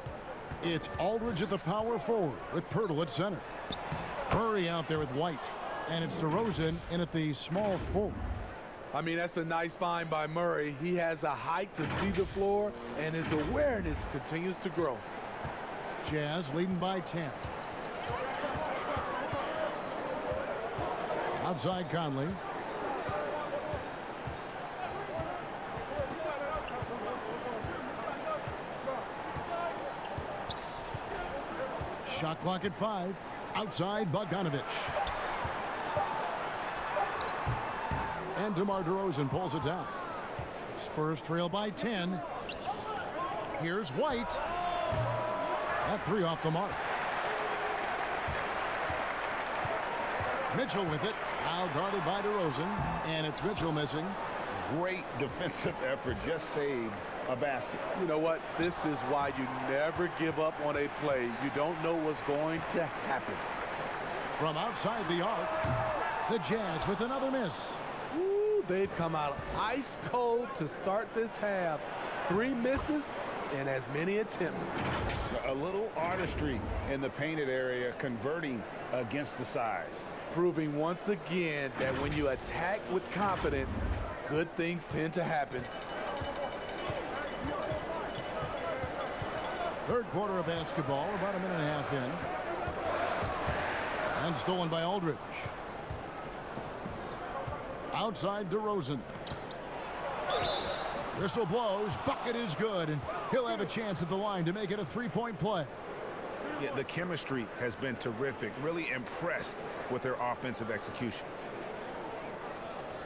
it's Aldridge at the power forward with Pirtle at center. Murray out there with White. And it's DeRozan in at the small forward. I mean, that's a nice find by Murray. He has the height to see the floor, and his awareness continues to grow. Jazz leading by 10. Outside Conley. Shot clock at 5. Outside Bogdanovich. And DeMar DeRozan pulls it down. Spurs trail by 10. Here's White. That 3 off the mark. Mitchell with it. Now guarded by DeRozan. And it's Mitchell missing. Great defensive effort. Just saved a basket. You know what? This is why you never give up on a play. You don't know what's going to happen. From outside the arc, the Jazz with another miss. Ooh, they've come out ice cold to start this half. 3 misses and as many attempts. A little artistry in the painted area, converting against the size. Proving once again that when you attack with confidence, good things tend to happen. Third quarter of basketball, about a minute and a half in. And stolen by Aldridge. Outside DeRozan. Whistle blows. Bucket is good. And he'll have a chance at the line to make it a 3-point play. Yeah, the chemistry has been terrific. Really impressed with their offensive execution.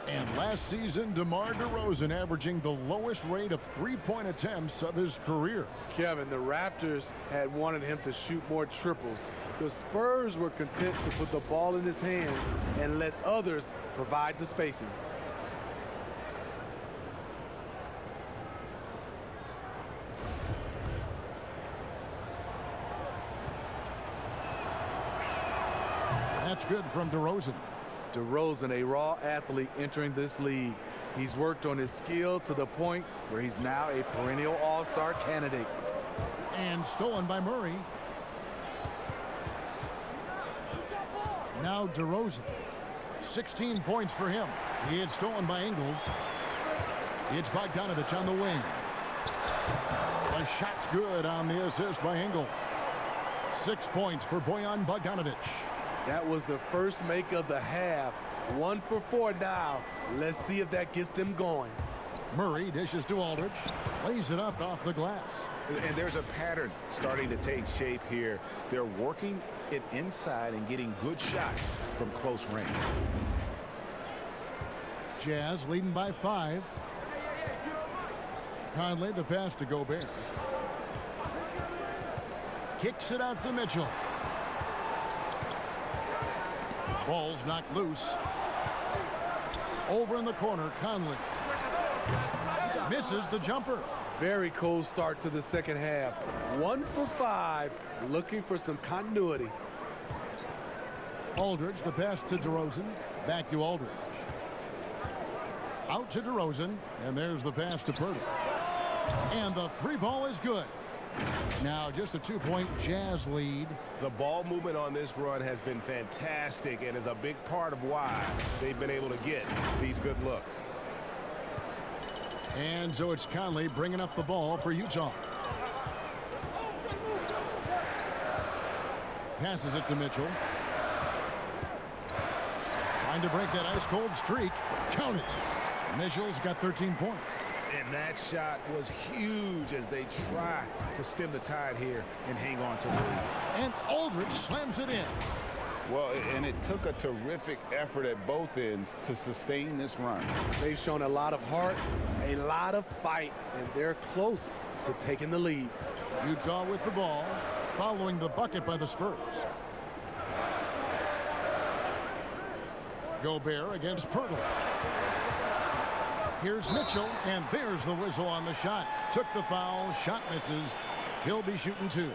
And last season, DeMar DeRozan averaging the lowest rate of 3-point attempts of his career. Kevin, the Raptors had wanted him to shoot more triples. The Spurs were content to put the ball in his hands and let others provide the spacing. That's good from DeRozan. DeRozan, a raw athlete entering this league. He's worked on his skill to the point where he's now a perennial all-star candidate. And stolen by Murray. Now DeRozan. 16 points for him. He had stolen by Ingles. It's Bogdanovich on the wing. A shot's good on the assist by Ingles. 6 points for Bojan Bogdanovich. That was the first make of the half. 1 for 4 now. Let's see if that gets them going. Murray dishes to Aldridge. Lays it up off the glass. And there's a pattern starting to take shape here. They're working it inside and getting good shots from close range. Jazz leading by 5. Conley the pass to Gobert. Kicks it out to Mitchell. Ball's knocked loose. Over in the corner, Conley. Misses the jumper. Very cold start to the second half. 1 for 5, looking for some continuity. Aldridge, the pass to DeRozan. Back to Aldridge. Out to DeRozan, and there's the pass to Pirtle. And the 3-ball is good. Now just a 2-point Jazz lead. The ball movement on this run has been fantastic and is a big part of why they've been able to get these good looks. And so it's Conley bringing up the ball for Utah. Passes it to Mitchell. Trying to break that ice-cold streak. Count it. Mitchell's got 13 points. And that shot was huge as they try to stem the tide here and hang on to the lead. And Aldridge slams it in. Well, and it took a terrific effort at both ends to sustain this run. They've shown a lot of heart, a lot of fight, and they're close to taking the lead. Utah with the ball, following the bucket by the Spurs. Gobert against Pirtle. Here's Mitchell, and there's the whistle on the shot. Took the foul, shot misses. He'll be shooting 2.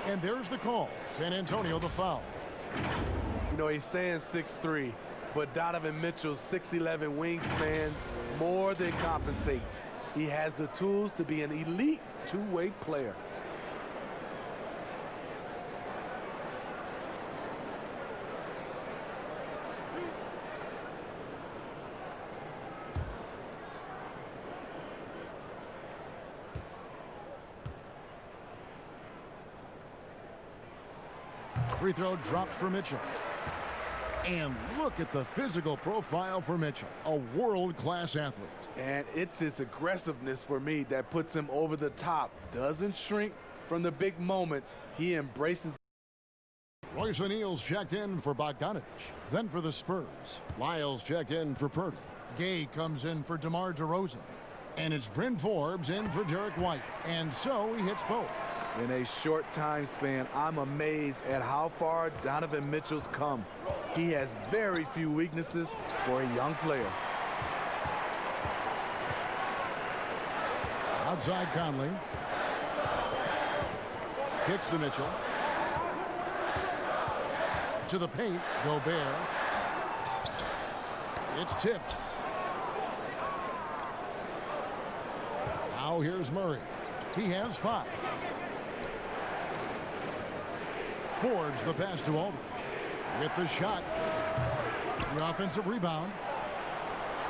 And there's the call. San Antonio the foul. You know, he stands 6'3", but Donovan Mitchell's 6'11" wingspan more than compensates. He has the tools to be an elite two-way player. Free throw drops for Mitchell. And look at the physical profile for Mitchell, a world-class athlete. And it's his aggressiveness for me that puts him over the top. Doesn't shrink from the big moments. He embraces. Royce O'Neal's checked in for Bogdanovich. Then for the Spurs, Lyles checked in for Pirtle. Gay comes in for DeMar DeRozan. And it's Bryn Forbes in for Derek White. And so he hits both. In a short time span, I'm amazed at how far Donovan Mitchell's come. He has very few weaknesses for a young player. Outside Conley. Kicks to Mitchell. To the paint, Gobert. It's tipped. Now here's Murray. He has 5. Forbes the pass to Aldridge. With the shot. The offensive rebound.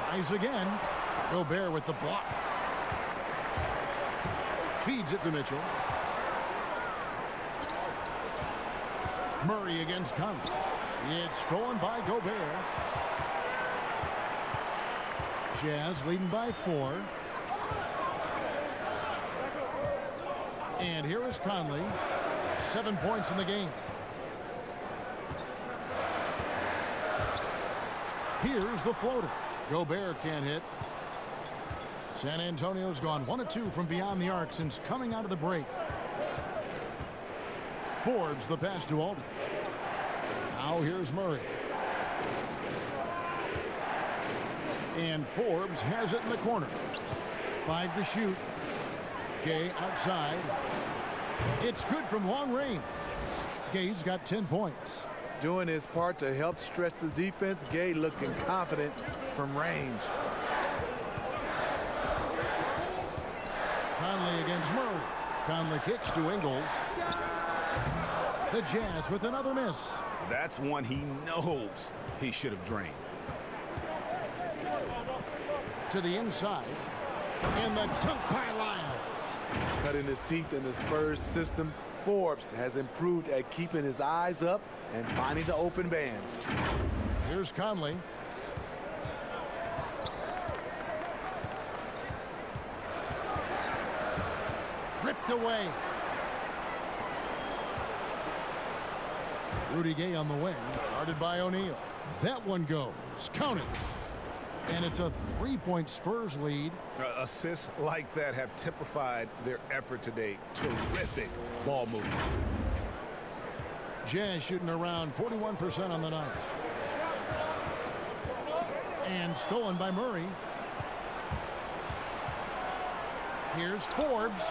Tries again. Gobert with the block. Feeds it to Mitchell. Murray against Conley. It's stolen by Gobert. Jazz leading by 4. And here is Conley. 7 points in the game. Here's the floater. Gobert can't hit. San Antonio's gone 1 of 2 from beyond the arc since coming out of the break. Forbes the pass to Aldridge. Now here's Murray. And Forbes has it in the corner. 5 to shoot. Gay outside. It's good from long range. Gay's got 10 points. Doing his part to help stretch the defense. Gay looking confident from range. Conley against Murray. Conley kicks to Ingles. The Jazz with another miss. That's one he knows he should have drained. To the inside. And the dunk by Lyles. Cutting his teeth in the Spurs system, Forbes has improved at keeping his eyes up and finding the open man. Here's Conley. Ripped away. Rudy Gay on the wing, guarded by O'Neal. That one goes. Count it. And it's a 3-point Spurs lead. Assists like that have typified their effort today. Terrific ball movement. Jazz shooting around 41% on the night. And stolen by Murray. Here's Forbes.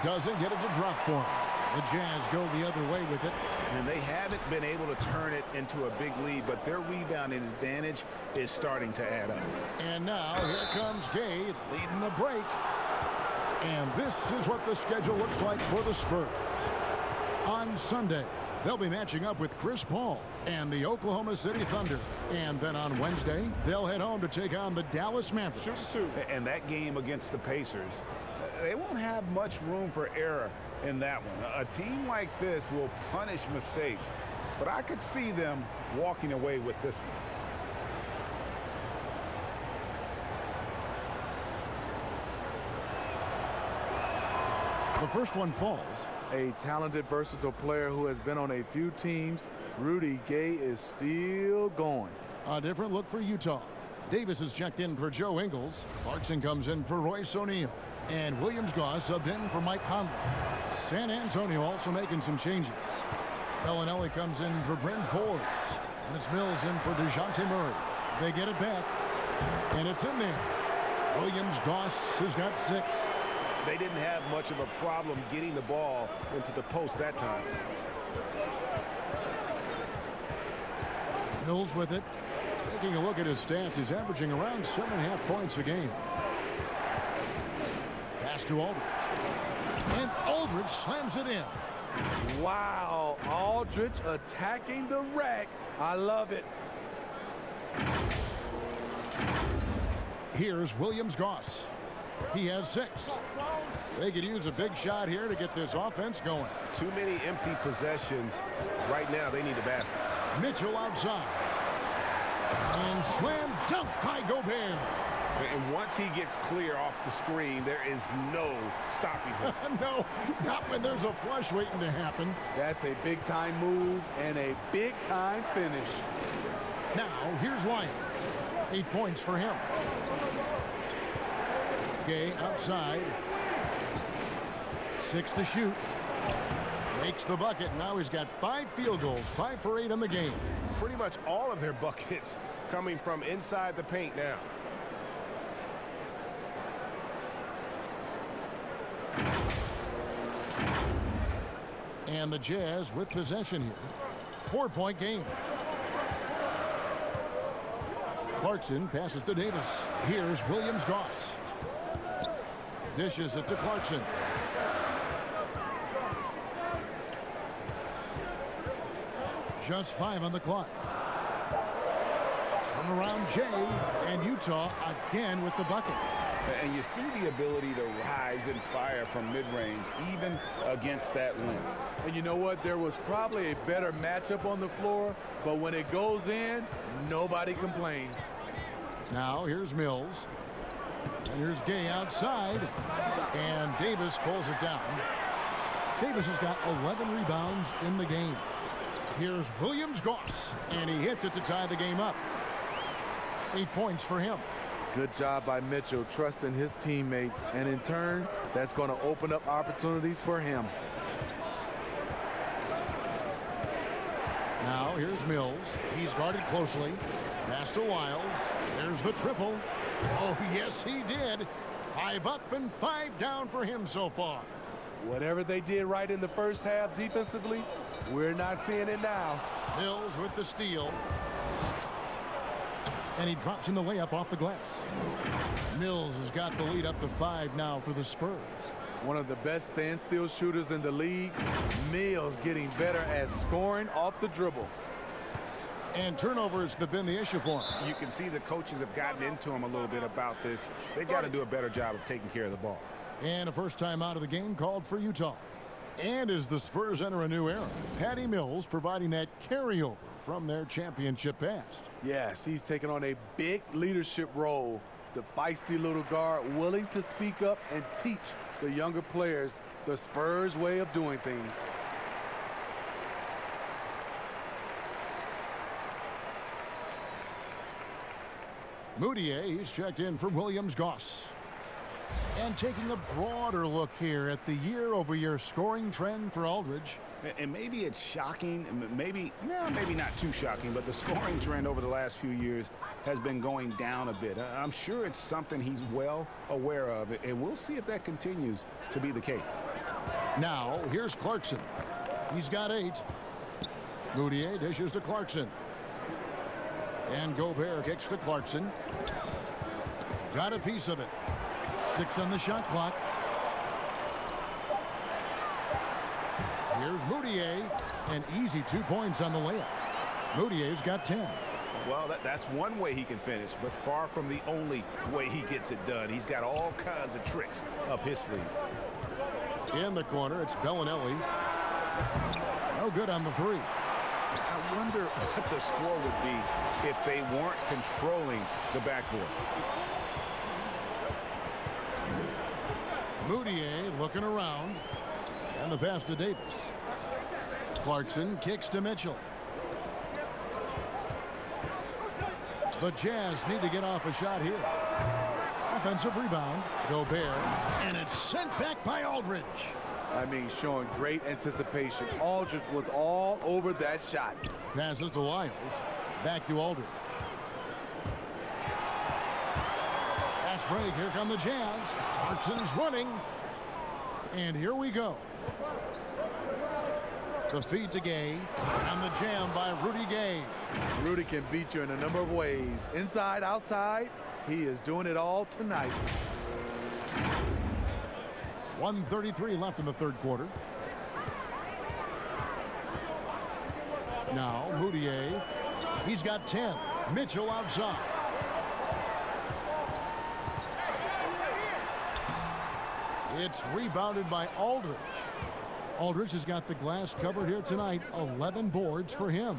Doesn't get it to drop for him. The Jazz go the other way with it. And they haven't been able to turn it into a big lead, but their rebounding advantage is starting to add up. And now here comes Gay leading the break. And this is what the schedule looks like for the Spurs. On Sunday, they'll be matching up with Chris Paul and the Oklahoma City Thunder. And then on Wednesday, they'll head home to take on the Dallas Mavericks. And that game against the Pacers, they won't have much room for error in that one. A team like this will punish mistakes, but I could see them walking away with this one. The first one falls. A talented, versatile player who has been on a few teams. Rudy Gay is still going. A different look for Utah. Davis is checked in for Joe Ingles. Clarkson comes in for Royce O'Neal. And Williams-Goss subbed in for Mike Conley. San Antonio also making some changes. Bellinelli comes in for Bryn Forbes. And it's Mills in for DeJounte Murray. They get it back. And it's in there. Williams-Goss has got 6. They didn't have much of a problem getting the ball into the post that time. Mills with it. Taking a look at his stats, he's averaging around 7.5 points a game. Pass to Aldridge. And Aldridge slams it in. Wow, Aldridge attacking the rack. I love it. Here's Williams-Goss. He has 6. They could use a big shot here to get this offense going. Too many empty possessions. Right now, they need a basket. Mitchell outside. And slam dunk by Gobert. And once he gets clear off the screen, there is no stopping him. No, not when there's a flush waiting to happen. That's a big-time move and a big-time finish. Now, here's Lyons. 8 points for him. Gay outside. 6 to shoot. Makes the bucket. Now he's got 5 field goals. 5 for 8 in the game. Pretty much all of their buckets coming from inside the paint now. And the Jazz with possession here. 4-point game. Clarkson passes to Davis. Here's Williams-Goss. Dishes it to Clarkson. Just 5 on the clock. Turnaround Jay, and Utah again with the bucket. And you see the ability to rise and fire from mid-range, even against that length. And you know what? There was probably a better matchup on the floor, but when it goes in, nobody complains. Now here's Mills. And here's Gay outside. And Davis pulls it down. Davis has got 11 rebounds in the game. Here's Williams-Goss, and he hits it to tie the game up. 8 points for him. Good job by Mitchell, trusting his teammates, and in turn, that's going to open up opportunities for him. Now here's Mills. He's guarded closely. Pass to Wiles. There's the triple. Oh, yes, he did. 5 up and 5 down for him so far. Whatever they did right in the first half defensively, we're not seeing it now. Mills with the steal. And he drops in the layup off the glass. Mills has got the lead up to 5 now for the Spurs. One of the best standstill shooters in the league. Mills getting better at scoring off the dribble. And turnovers have been the issue for him. You can see the coaches have gotten into him a little bit about this. They've got to do a better job of taking care of the ball. And a first time out of the game called for Utah. And as the Spurs enter a new era, Patty Mills providing that carryover from their championship past. Yes, he's taken on a big leadership role. The feisty little guard willing to speak up and teach the younger players the Spurs way of doing things. Moutier, he's checked in for Williams-Goss. And taking a broader look here at the year-over-year scoring trend for Aldridge. And maybe it's shocking, maybe not too shocking, but the scoring trend over the last few years has been going down a bit. I'm sure it's something he's well aware of, and we'll see if that continues to be the case. Now, here's Clarkson. He's got 8. Moutier dishes to Clarkson. And Gobert kicks to Clarkson. Got a piece of it. 6 on the shot clock. Here's Moutier. An easy 2 points on the layup. Moutier's got 10. Well, that's one way he can finish, but far from the only way he gets it done. He's got all kinds of tricks up his sleeve. In the corner, it's Bellinelli. No good on the 3. I wonder what the score would be if they weren't controlling the backboard. Moutier looking around. And the pass to Davis. Clarkson kicks to Mitchell. The Jazz need to get off a shot here. Offensive rebound. Gobert. And it's sent back by Aldridge. I mean, showing great anticipation. Aldridge was all over that shot. Passes to Lyles. Back to Aldridge. Fast break. Here come the Jazz. Clarkson's running. And here we go. The feed to Gay. And the jam by Rudy Gay. Rudy can beat you in a number of ways. Inside, outside. He is doing it all tonight. 1:33 left in the third quarter. Now Moutier. He's got 10. Mitchell outside. It's rebounded by Aldridge. Aldridge has got the glass covered here tonight. 11 boards for him.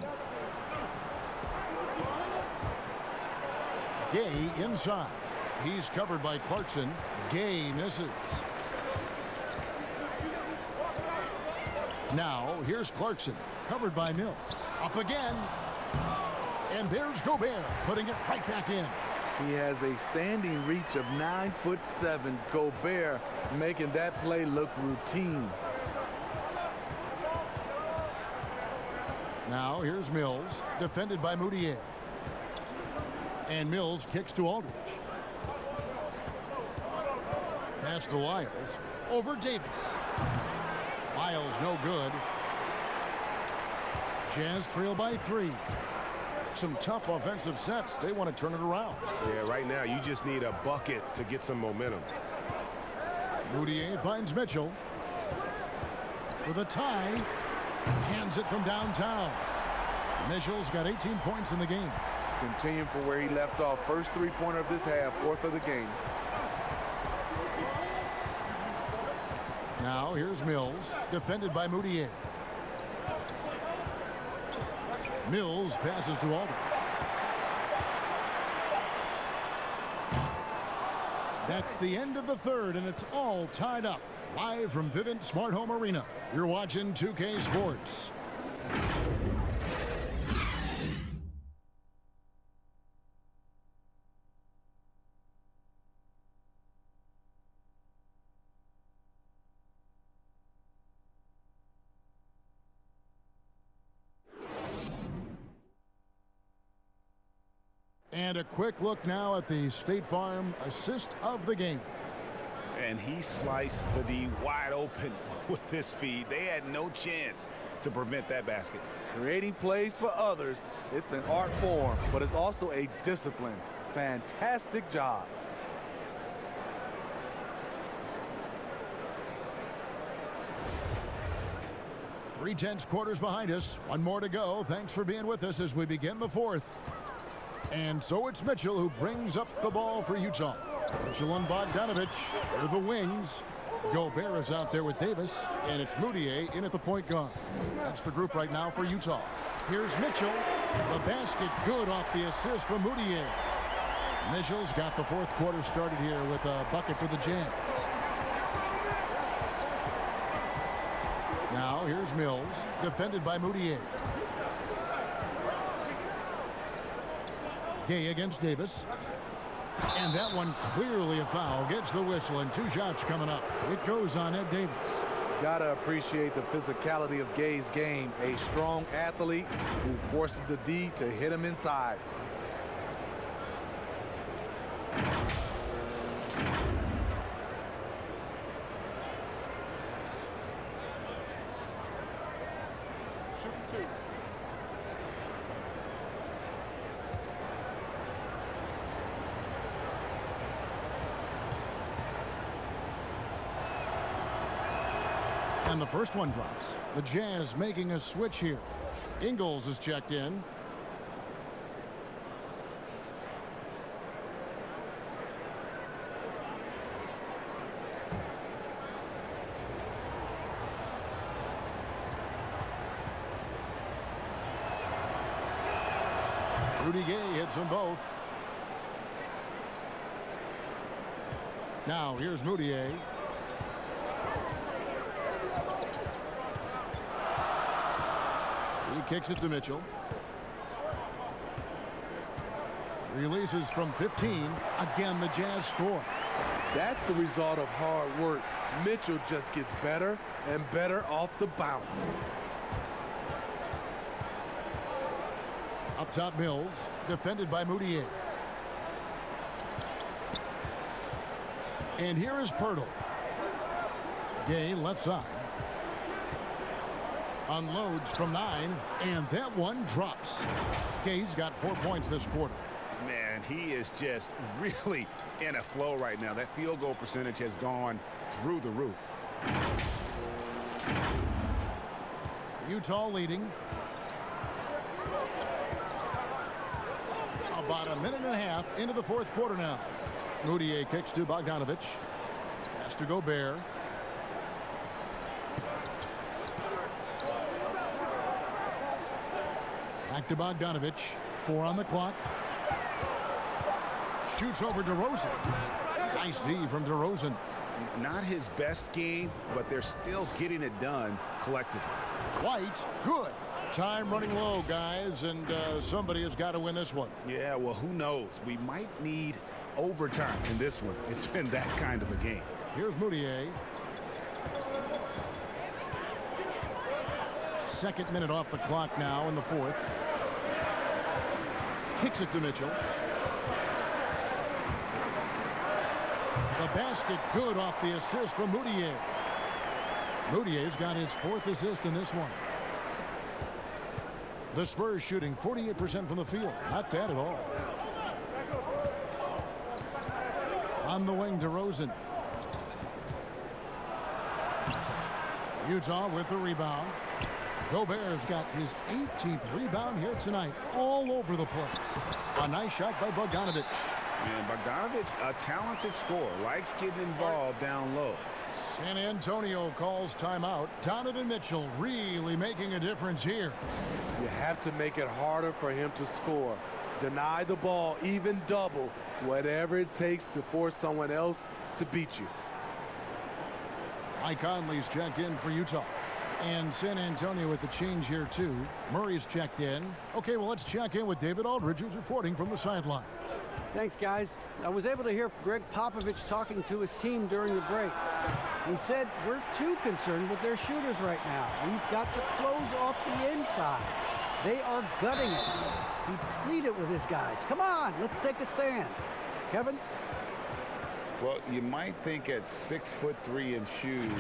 Gay inside. He's covered by Clarkson. Gay misses. Now here's Clarkson, covered by Mills. Up again. And there's Gobert, putting it right back in. He has a standing reach of 9'7". Gobert making that play look routine. Now here's Mills, defended by Moutier. And Mills kicks to Aldridge. Pass to Lyles. Over Davis. Lyles no good. Jazz trail by 3. Some tough offensive sets. They want to turn it around. Yeah, right now you just need a bucket to get some momentum. Moutier finds Mitchell. For the tie. Hands it from downtown. Mitchell's got 18 points in the game. Continuing from where he left off. First three-pointer of this half, fourth of the game. Now here's Mills, defended by Moutier. Mills passes to Aldridge. That's the end of the third, and it's all tied up. Live from Vivint Smart Home Arena, you're watching 2K Sports. And a quick look now at the State Farm assist of the game. And he sliced the D wide open with this feed. They had no chance to prevent that basket. Creating plays for others. It's an art form, but it's also a discipline. Fantastic job. Three-tenths quarters behind us. One more to go. Thanks for being with us as we begin the fourth. And so it's Mitchell who brings up the ball for Utah. Mitchell and Bogdanovich are the wings. Gobert is out there with Davis, and it's Moutier in at the point guard. That's the group right now for Utah. Here's Mitchell. The basket good off the assist from Moutier. Mitchell's got the fourth quarter started here with a bucket for the Jazz. Now here's Mills, defended by Moutier. Gay against Davis. And that one clearly a foul. Gets the whistle, and 2 shots coming up. It goes on Ed Davis. Gotta appreciate the physicality of Gay's game. A strong athlete who forces the D to hit him inside. And the first one drops. The Jazz making a switch here. Ingles is checked in. Rudy Gay hits them both. Now here's Moutier. kicks it to Mitchell. Releases from 15. Again, the Jazz score. That's the result of hard work. Mitchell just gets better and better off the bounce. Up top, Mills, defended by Moutier. And here is Pirtle. Gay, left side. Unloads from 9, and that one drops. Gay's got 4 points this quarter. Man, he is just really in a flow right now. That field goal percentage has gone through the roof. Utah leading. About a minute and a half into the fourth quarter now. Moutier kicks to Bogdanovich. Pass to Gobert. Back to Bogdanovich. 4 on the clock. Shoots over DeRozan. Nice D from DeRozan. Not his best game, but they're still getting it done collectively. White, good. Time running low, guys, and somebody has got to win this one. Yeah, well, who knows? We might need overtime in this one. It's been that kind of a game. Here's Moutier. Second minute off the clock now in the fourth. Kicks it to Mitchell. The basket good off the assist from Moutier. Moutier's got his 4th assist in this one. The Spurs shooting 48% from the field. Not bad at all. On the wing, DeRozan. Utah with the rebound. Gobert's got his 18th rebound here tonight. All over the place. A nice shot by Bogdanovich. And Bogdanovich, a talented scorer, likes getting involved down low. San Antonio calls timeout. Donovan Mitchell really making a difference here. You have to make it harder for him to score. Deny the ball, even double, whatever it takes to force someone else to beat you. Mike Conley's checked in for Utah. And San Antonio with the change here, too. Murray's checked in. Okay, well, let's check in with David Aldridge, who's reporting from the sidelines. Thanks, guys. I was able to hear Greg Popovich talking to his team during the break. He said, we're too concerned with their shooters right now. We've got to close off the inside. They are gutting us. He pleaded with his guys. Come on, let's take a stand. Kevin? Well, you might think at 6'3" in shoes,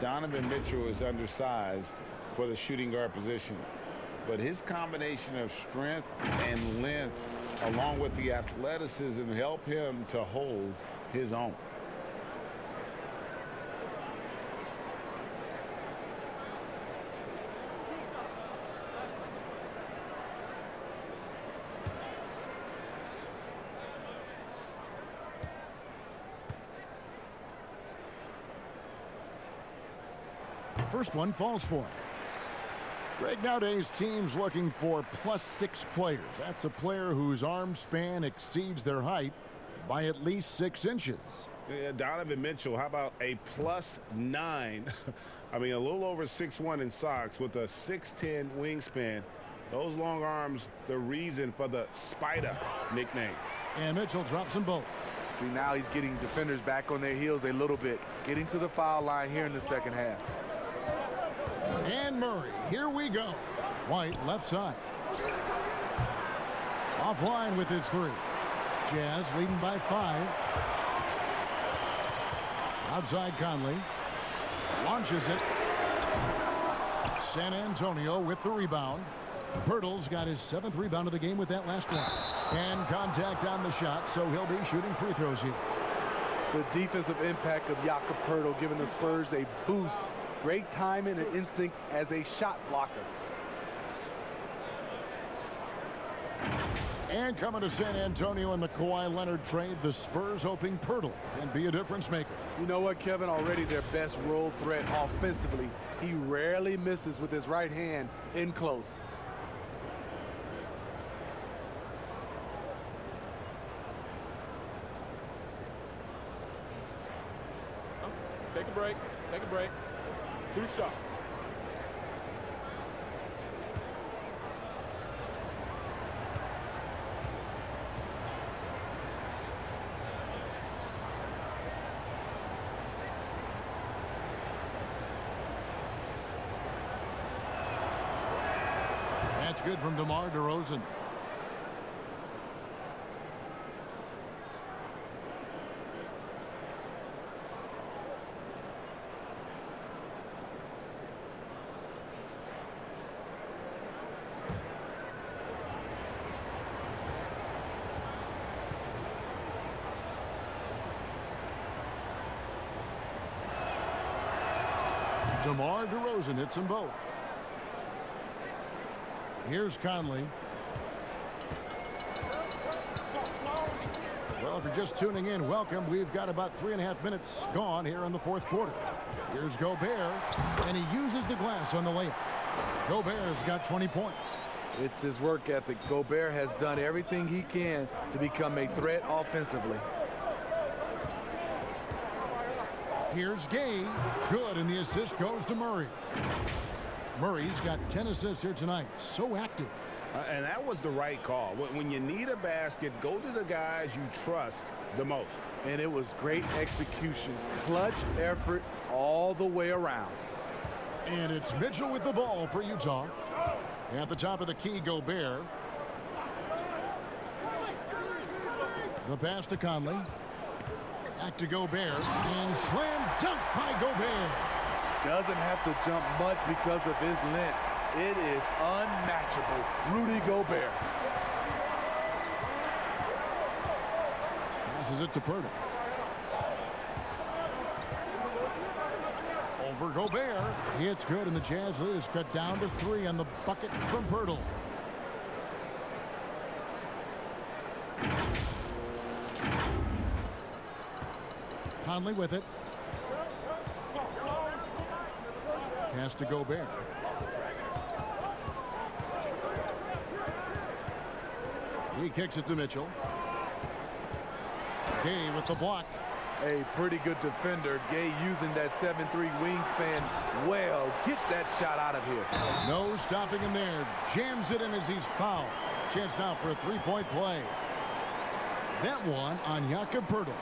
Donovan Mitchell is undersized for the shooting guard position. But his combination of strength and length, along with the athleticism, help him to hold his own. First one falls for him. Greg, nowadays teams looking for +6 players. That's a player whose arm span exceeds their height by at least 6 inches. Yeah, Donovan Mitchell, how about a +9? I mean, a little over 6'1" in socks with a 6'10" wingspan. Those long arms, the reason for the Spider nickname. And Mitchell drops them both. See, now he's getting defenders back on their heels a little bit, getting to the foul line here in the second half. And Murray, here we go. White, left side. Offline with his 3. Jazz leading by 5. Outside Conley. Launches it. San Antonio with the rebound. Pirtle's got his 7th rebound of the game with that last one. And contact on the shot, so he'll be shooting free throws here. The defensive impact of Jakob Pirtle giving the Spurs a boost. Great timing and instincts as a shot blocker. And coming to San Antonio in the Kawhi Leonard trade, the Spurs hoping Pirtle can be a difference maker. You know what, Kevin? Already their best role threat offensively. He rarely misses with his right hand in close. Take a break. Take a break. 2 shots. good from DeMar DeRozan. DeMar DeRozan hits them both. Here's Conley. Well, if you're just tuning in, welcome. We've got about 3.5 minutes gone here in the fourth quarter. Here's Gobert, and he uses the glass on the layup. Gobert's got 20 points. It's his work ethic. Gobert has done everything he can to become a threat offensively. Here's Gay. Good, and the assist goes to Murray. Murray's got 10 assists here tonight. So active. And that was the right call. When you need a basket, go to the guys you trust the most. And it was great execution. Clutch effort all the way around. And it's Mitchell with the ball for Utah. At the top of the key, Gobert. The pass to Conley. Back to Gobert, and slam dunk by Gobert. Doesn't have to jump much because of his length. It is unmatchable. Rudy Gobert. Passes it to Pirtle. Over Gobert. It's good, and the Jazz lead is cut down to 3 on the bucket from Pirtle. Conley with it. Pass to Gobert. He kicks it to Mitchell. Gay with the block. A pretty good defender. Gay using that 7'3" wingspan well. Get that shot out of here. No stopping him there. Jams it in as he's fouled. Chance now for a three-point play. That one on Jakob Pirtle.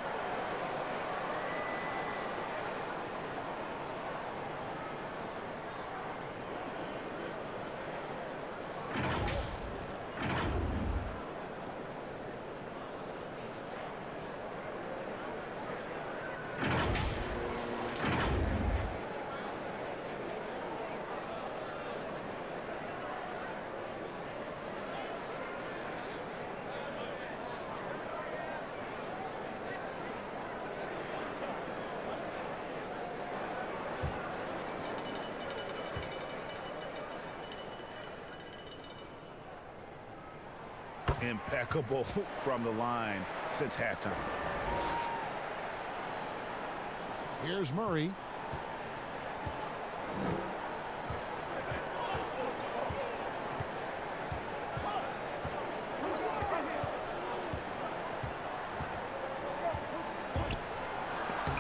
Impeccable from the line since halftime. Here's Murray.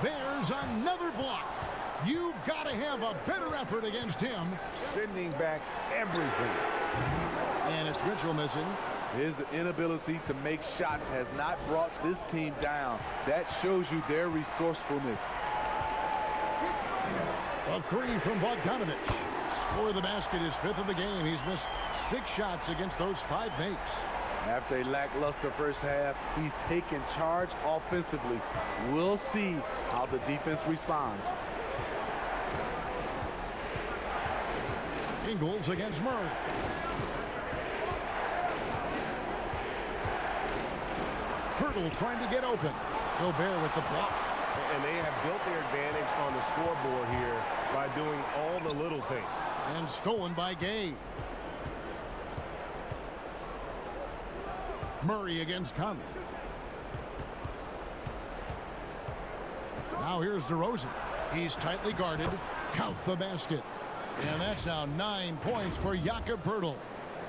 There's another block. You've got to have a better effort against him. Sending back everything. And it's Mitchell missing. His inability to make shots has not brought this team down. That shows you their resourcefulness. A three from Bogdanovich. Score of the basket is 5th of the game. He's missed 6 shots against those 5 makes. After a lackluster first half, he's taken charge offensively. We'll see how the defense responds. Ingles against Murray. Pirtle trying to get open. Gobert with the block. And they have built their advantage on the scoreboard here by doing all the little things. And stolen by Gay. Murray against Conley. Now here's DeRozan. He's tightly guarded. Count the basket. And that's now 9 points for Jakob Pirtle.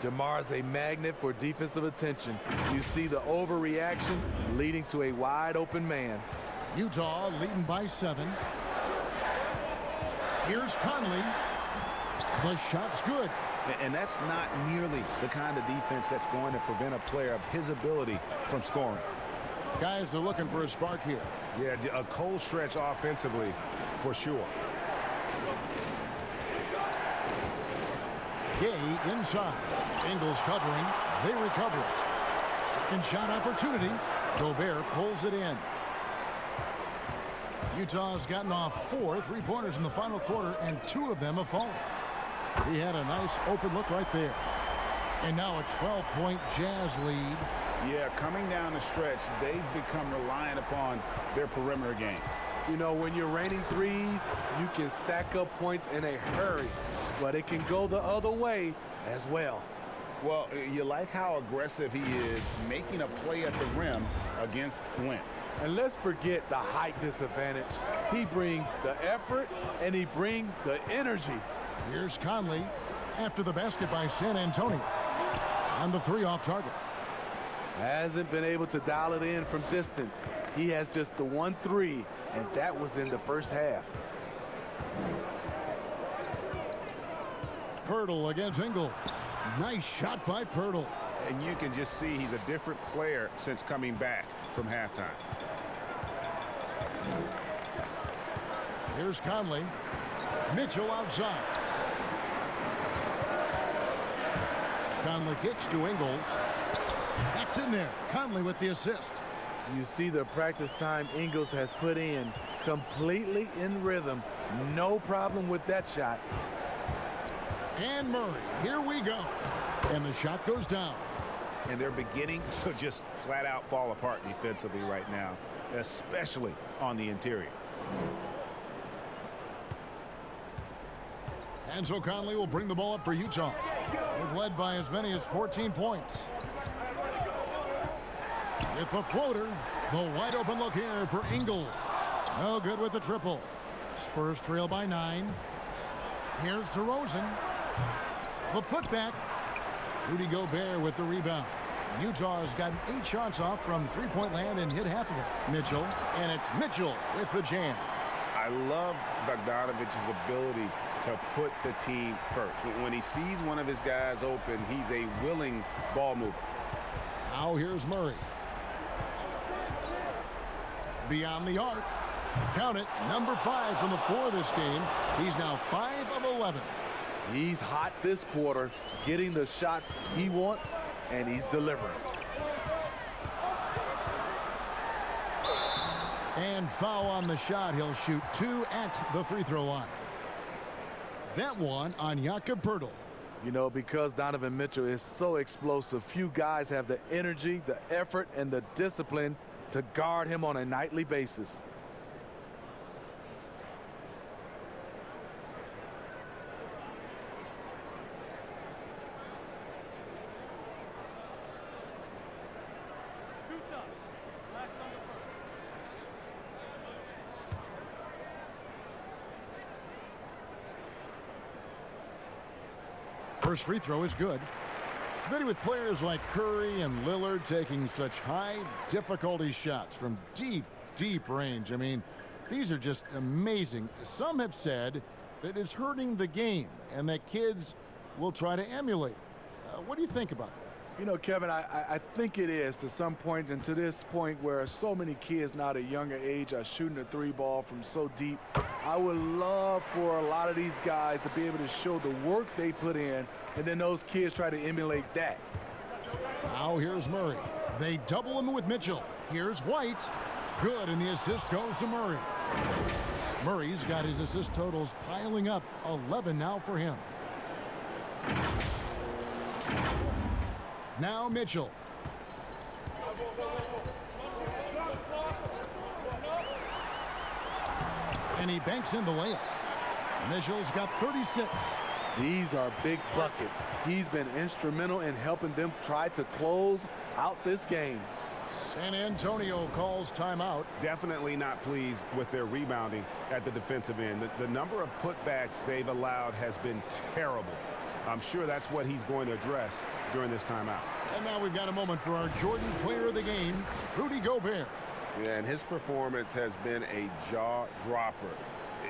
DeMar's a magnet for defensive attention. You see the overreaction leading to a wide open man. Utah leading by 7. Here's Conley. The shot's good. And that's not nearly the kind of defense that's going to prevent a player of his ability from scoring. Guys are looking for a spark here. Yeah, a cold stretch offensively for sure. Gay inside. Ingles covering. They recover it. Second shot opportunity. Gobert pulls it in. Utah's gotten off 4 3-pointers in the final quarter, and 2 of them have fallen. He had a nice open look right there. And now a 12-point Jazz lead. Yeah, coming down the stretch, they've become reliant upon their perimeter game. You know, when you're raining threes, you can stack up points in a hurry, but it can go the other way as well. Well, you like how aggressive he is making a play at the rim against length. And let's forget the height disadvantage. He brings the effort, and he brings the energy. Here's Conley after the basket by San Antonio. On the 3 off target. Hasn't been able to dial it in from distance. He has just the 1 3, and that was in the first half. Pirtle against Ingles. Nice shot by Pirtle. And you can just see he's a different player since coming back from halftime. Here's Conley. Mitchell outside. Conley kicks to Ingles. That's in there. Conley with the assist. You see the practice time Ingles has put in, completely in rhythm. No problem with that shot. And Murray, here we go. And the shot goes down. And they're beginning to just flat out fall apart defensively right now, especially on the interior. And so Conley will bring the ball up for Utah. They've led by as many as 14 points. With the floater, the wide open look here for Ingles. No good with the triple. Spurs trail by 9. Here's DeRozan. The putback. Rudy Gobert with the rebound. Utah's gotten 8 shots off from 3-point land and hit half of it. Mitchell, and it's Mitchell with the jam. I love Bogdanovich's ability to put the team first. When he sees one of his guys open, he's a willing ball mover. Now here's Murray. Beyond the arc. Count it, number 5 from the floor this game. He's now 5 of 11. He's hot this quarter, getting the shots he wants, and he's delivering. And foul on the shot. He'll shoot 2 at the free throw line. That one on Jakob Poeltl. You know, because Donovan Mitchell is so explosive, few guys have the energy, the effort, and the discipline to guard him on a nightly basis. First free throw is good. Especially with players like Curry and Lillard taking such high difficulty shots from deep, deep range. I mean, these are just amazing. Some have said that it's hurting the game and that kids will try to emulate it. What do you think about that? You know, Kevin, I think it is to some point, and to this point where so many kids now at a younger age are shooting the 3 ball from so deep. I would love for a lot of these guys to be able to show the work they put in, and then those kids try to emulate that. Now here's Murray. They double him with Mitchell. Here's White. Good, and the assist goes to Murray. Murray's got his assist totals piling up. 11 now for him. Now Mitchell. And he banks in the layup. Mitchell's got 36. These are big buckets. He's been instrumental in helping them try to close out this game. San Antonio calls timeout. Definitely not pleased with their rebounding at the defensive end. The number of putbacks they've allowed has been terrible. I'm sure that's what he's going to address during this timeout. And now we've got a moment for our Jordan player of the game, Rudy Gobert. Yeah, and his performance has been a jaw-dropper.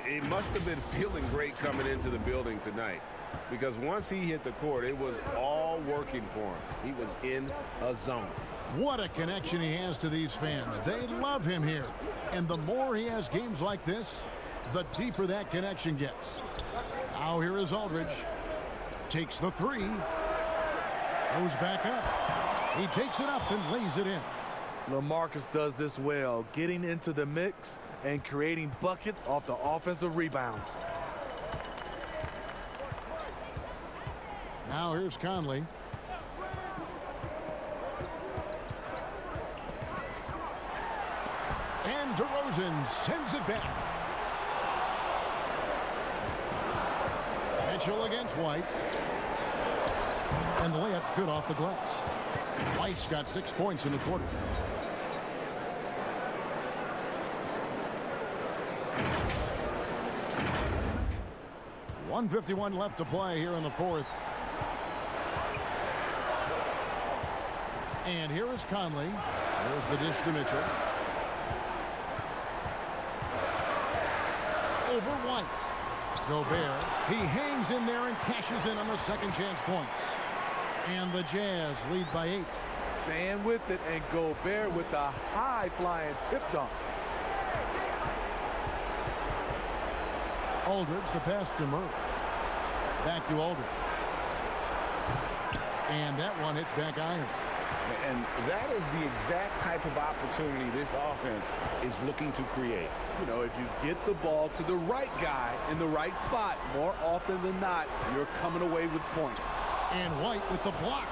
He must have been feeling great coming into the building tonight, because once he hit the court, it was all working for him. He was in a zone. What a connection he has to these fans. They love him here. And the more he has games like this, the deeper that connection gets. Now here is Aldridge. Takes the three. Goes back up. He takes it up and lays it in. LaMarcus does this well, getting into the mix and creating buckets off the offensive rebounds. Now here's Conley. And DeRozan sends it back. Mitchell against White. And the layup's good off the glass. White's got 6 points in the quarter. .151 left to play here in the fourth. And here is Conley. There's the dish to Mitchell. Over White. Gobert. He hangs in there and cashes in on the second chance points. And the Jazz lead by 8. Staying with it, and Gobert with the high-flying tip dunk. Aldridge, the pass to Murray. Back to Aldridge. And that one hits back iron. And that is the exact type of opportunity this offense is looking to create. You know, if you get the ball to the right guy in the right spot, more often than not, you're coming away with points. And White with the block.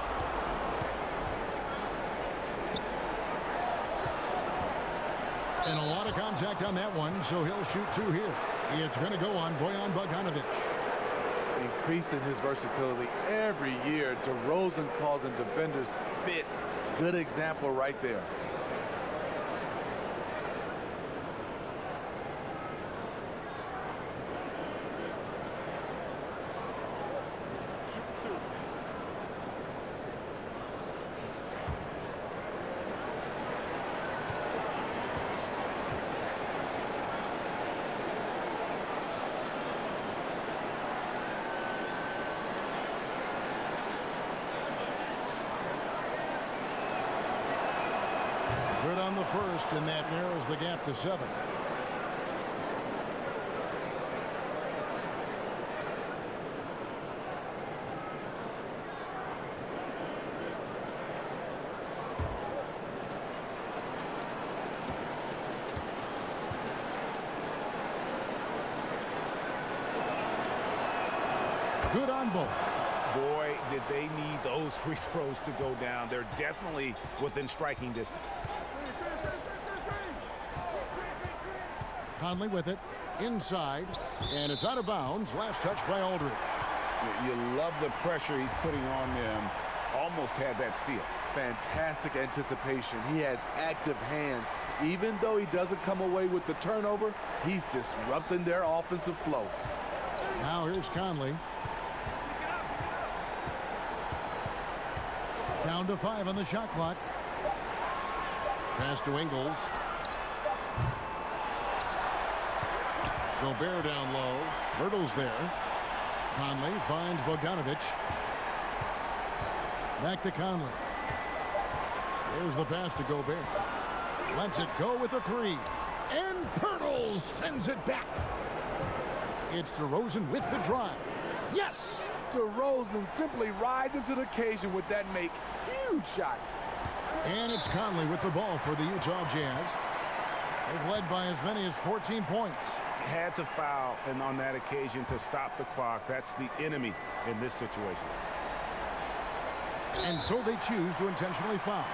And a lot of contact on that one, so he'll shoot 2 here. It's going to go on Bojan Bogdanovic. Increasing his versatility every year. DeRozan causing defenders fits. Good example right there. Good on the first, and that narrows the gap to 7. Good on both. Boy, did they need those free throws to go down. They're definitely within striking distance. Conley with it inside, and it's out of bounds. Last touch by Aldridge. You love the pressure he's putting on them. Almost had that steal. Fantastic anticipation. He has active hands. Even though he doesn't come away with the turnover, he's disrupting their offensive flow. Now here's Conley. Down to 5 on the shot clock. Pass to Ingles. Gobert down low. Hurdles there. Conley finds Bogdanovic. Back to Conley. There's the pass to Gobert. Lets it go with a 3. And Pirtle sends it back. It's DeRozan with the drive. Yes! DeRozan simply rising to the occasion with that make. Huge shot. And it's Conley with the ball for the Utah Jazz. They've led by as many as 14 points. Had to foul, and on that occasion to stop the clock. That's the enemy in this situation. And so they choose to intentionally foul.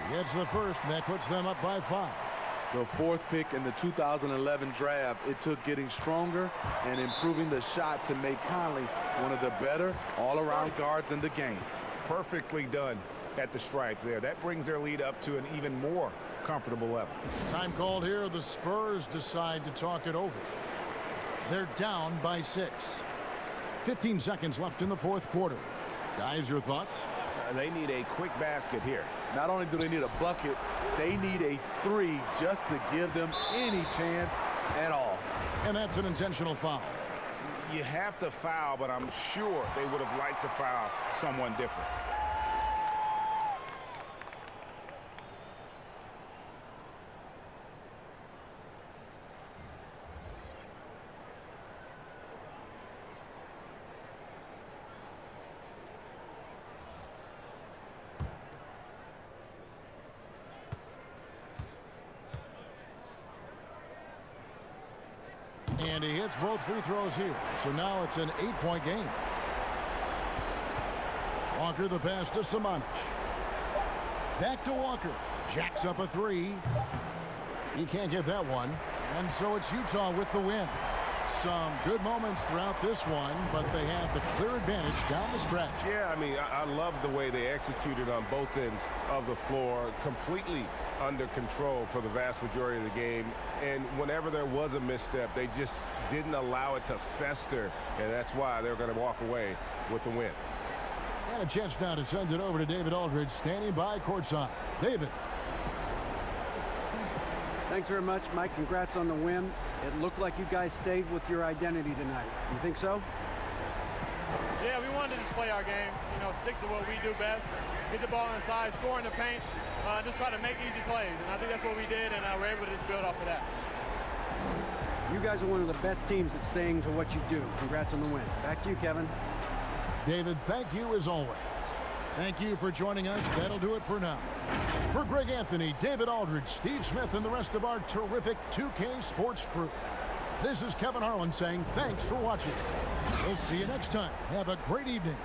He gets the first, and that puts them up by 5. The 4th pick in the 2011 draft. It took getting stronger and improving the shot to make Conley one of the better all-around guards in the game. Perfectly done at the stripe there. That brings their lead up to an even more comfortable level. Time called here. The Spurs decide to talk it over. They're down by 6. 15 seconds left in the 4th quarter. Guys, your thoughts? They need a quick basket here. Not only do they need a bucket, they need a 3 just to give them any chance at all. And that's an intentional foul. You have to foul, but I'm sure they would have liked to foul someone different. And he hits both free throws here. So now it's an 8-point game. Walker the pass to Simonic. Back to Walker. Jacks up a three. He can't get that one. And so it's Utah with the win. Some good moments throughout this one, but they had the clear advantage down the stretch. Yeah, I mean, I love the way they executed on both ends of the floor, completely under control for the vast majority of the game. And whenever there was a misstep, they just didn't allow it to fester, and that's why they're going to walk away with the win. And a chance now to send it over to David Aldridge, standing by courtside. David. Thanks very much, Mike. Congrats on the win. It looked like you guys stayed with your identity tonight. You think so? Yeah, we wanted to just play our game, stick to what we do best, get the ball inside, score in the paint, just try to make easy plays. And I think that's what we did, and we're able to just build off of that. You guys are one of the best teams at staying to what you do. Congrats on the win. Back to you, Kevin. David, thank you as always. Thank you for joining us. That'll do it for now. For Greg Anthony, David Aldridge, Steve Smith, and the rest of our terrific 2K Sports crew, this is Kevin Harlan saying thanks for watching. We'll see you next time. Have a great evening.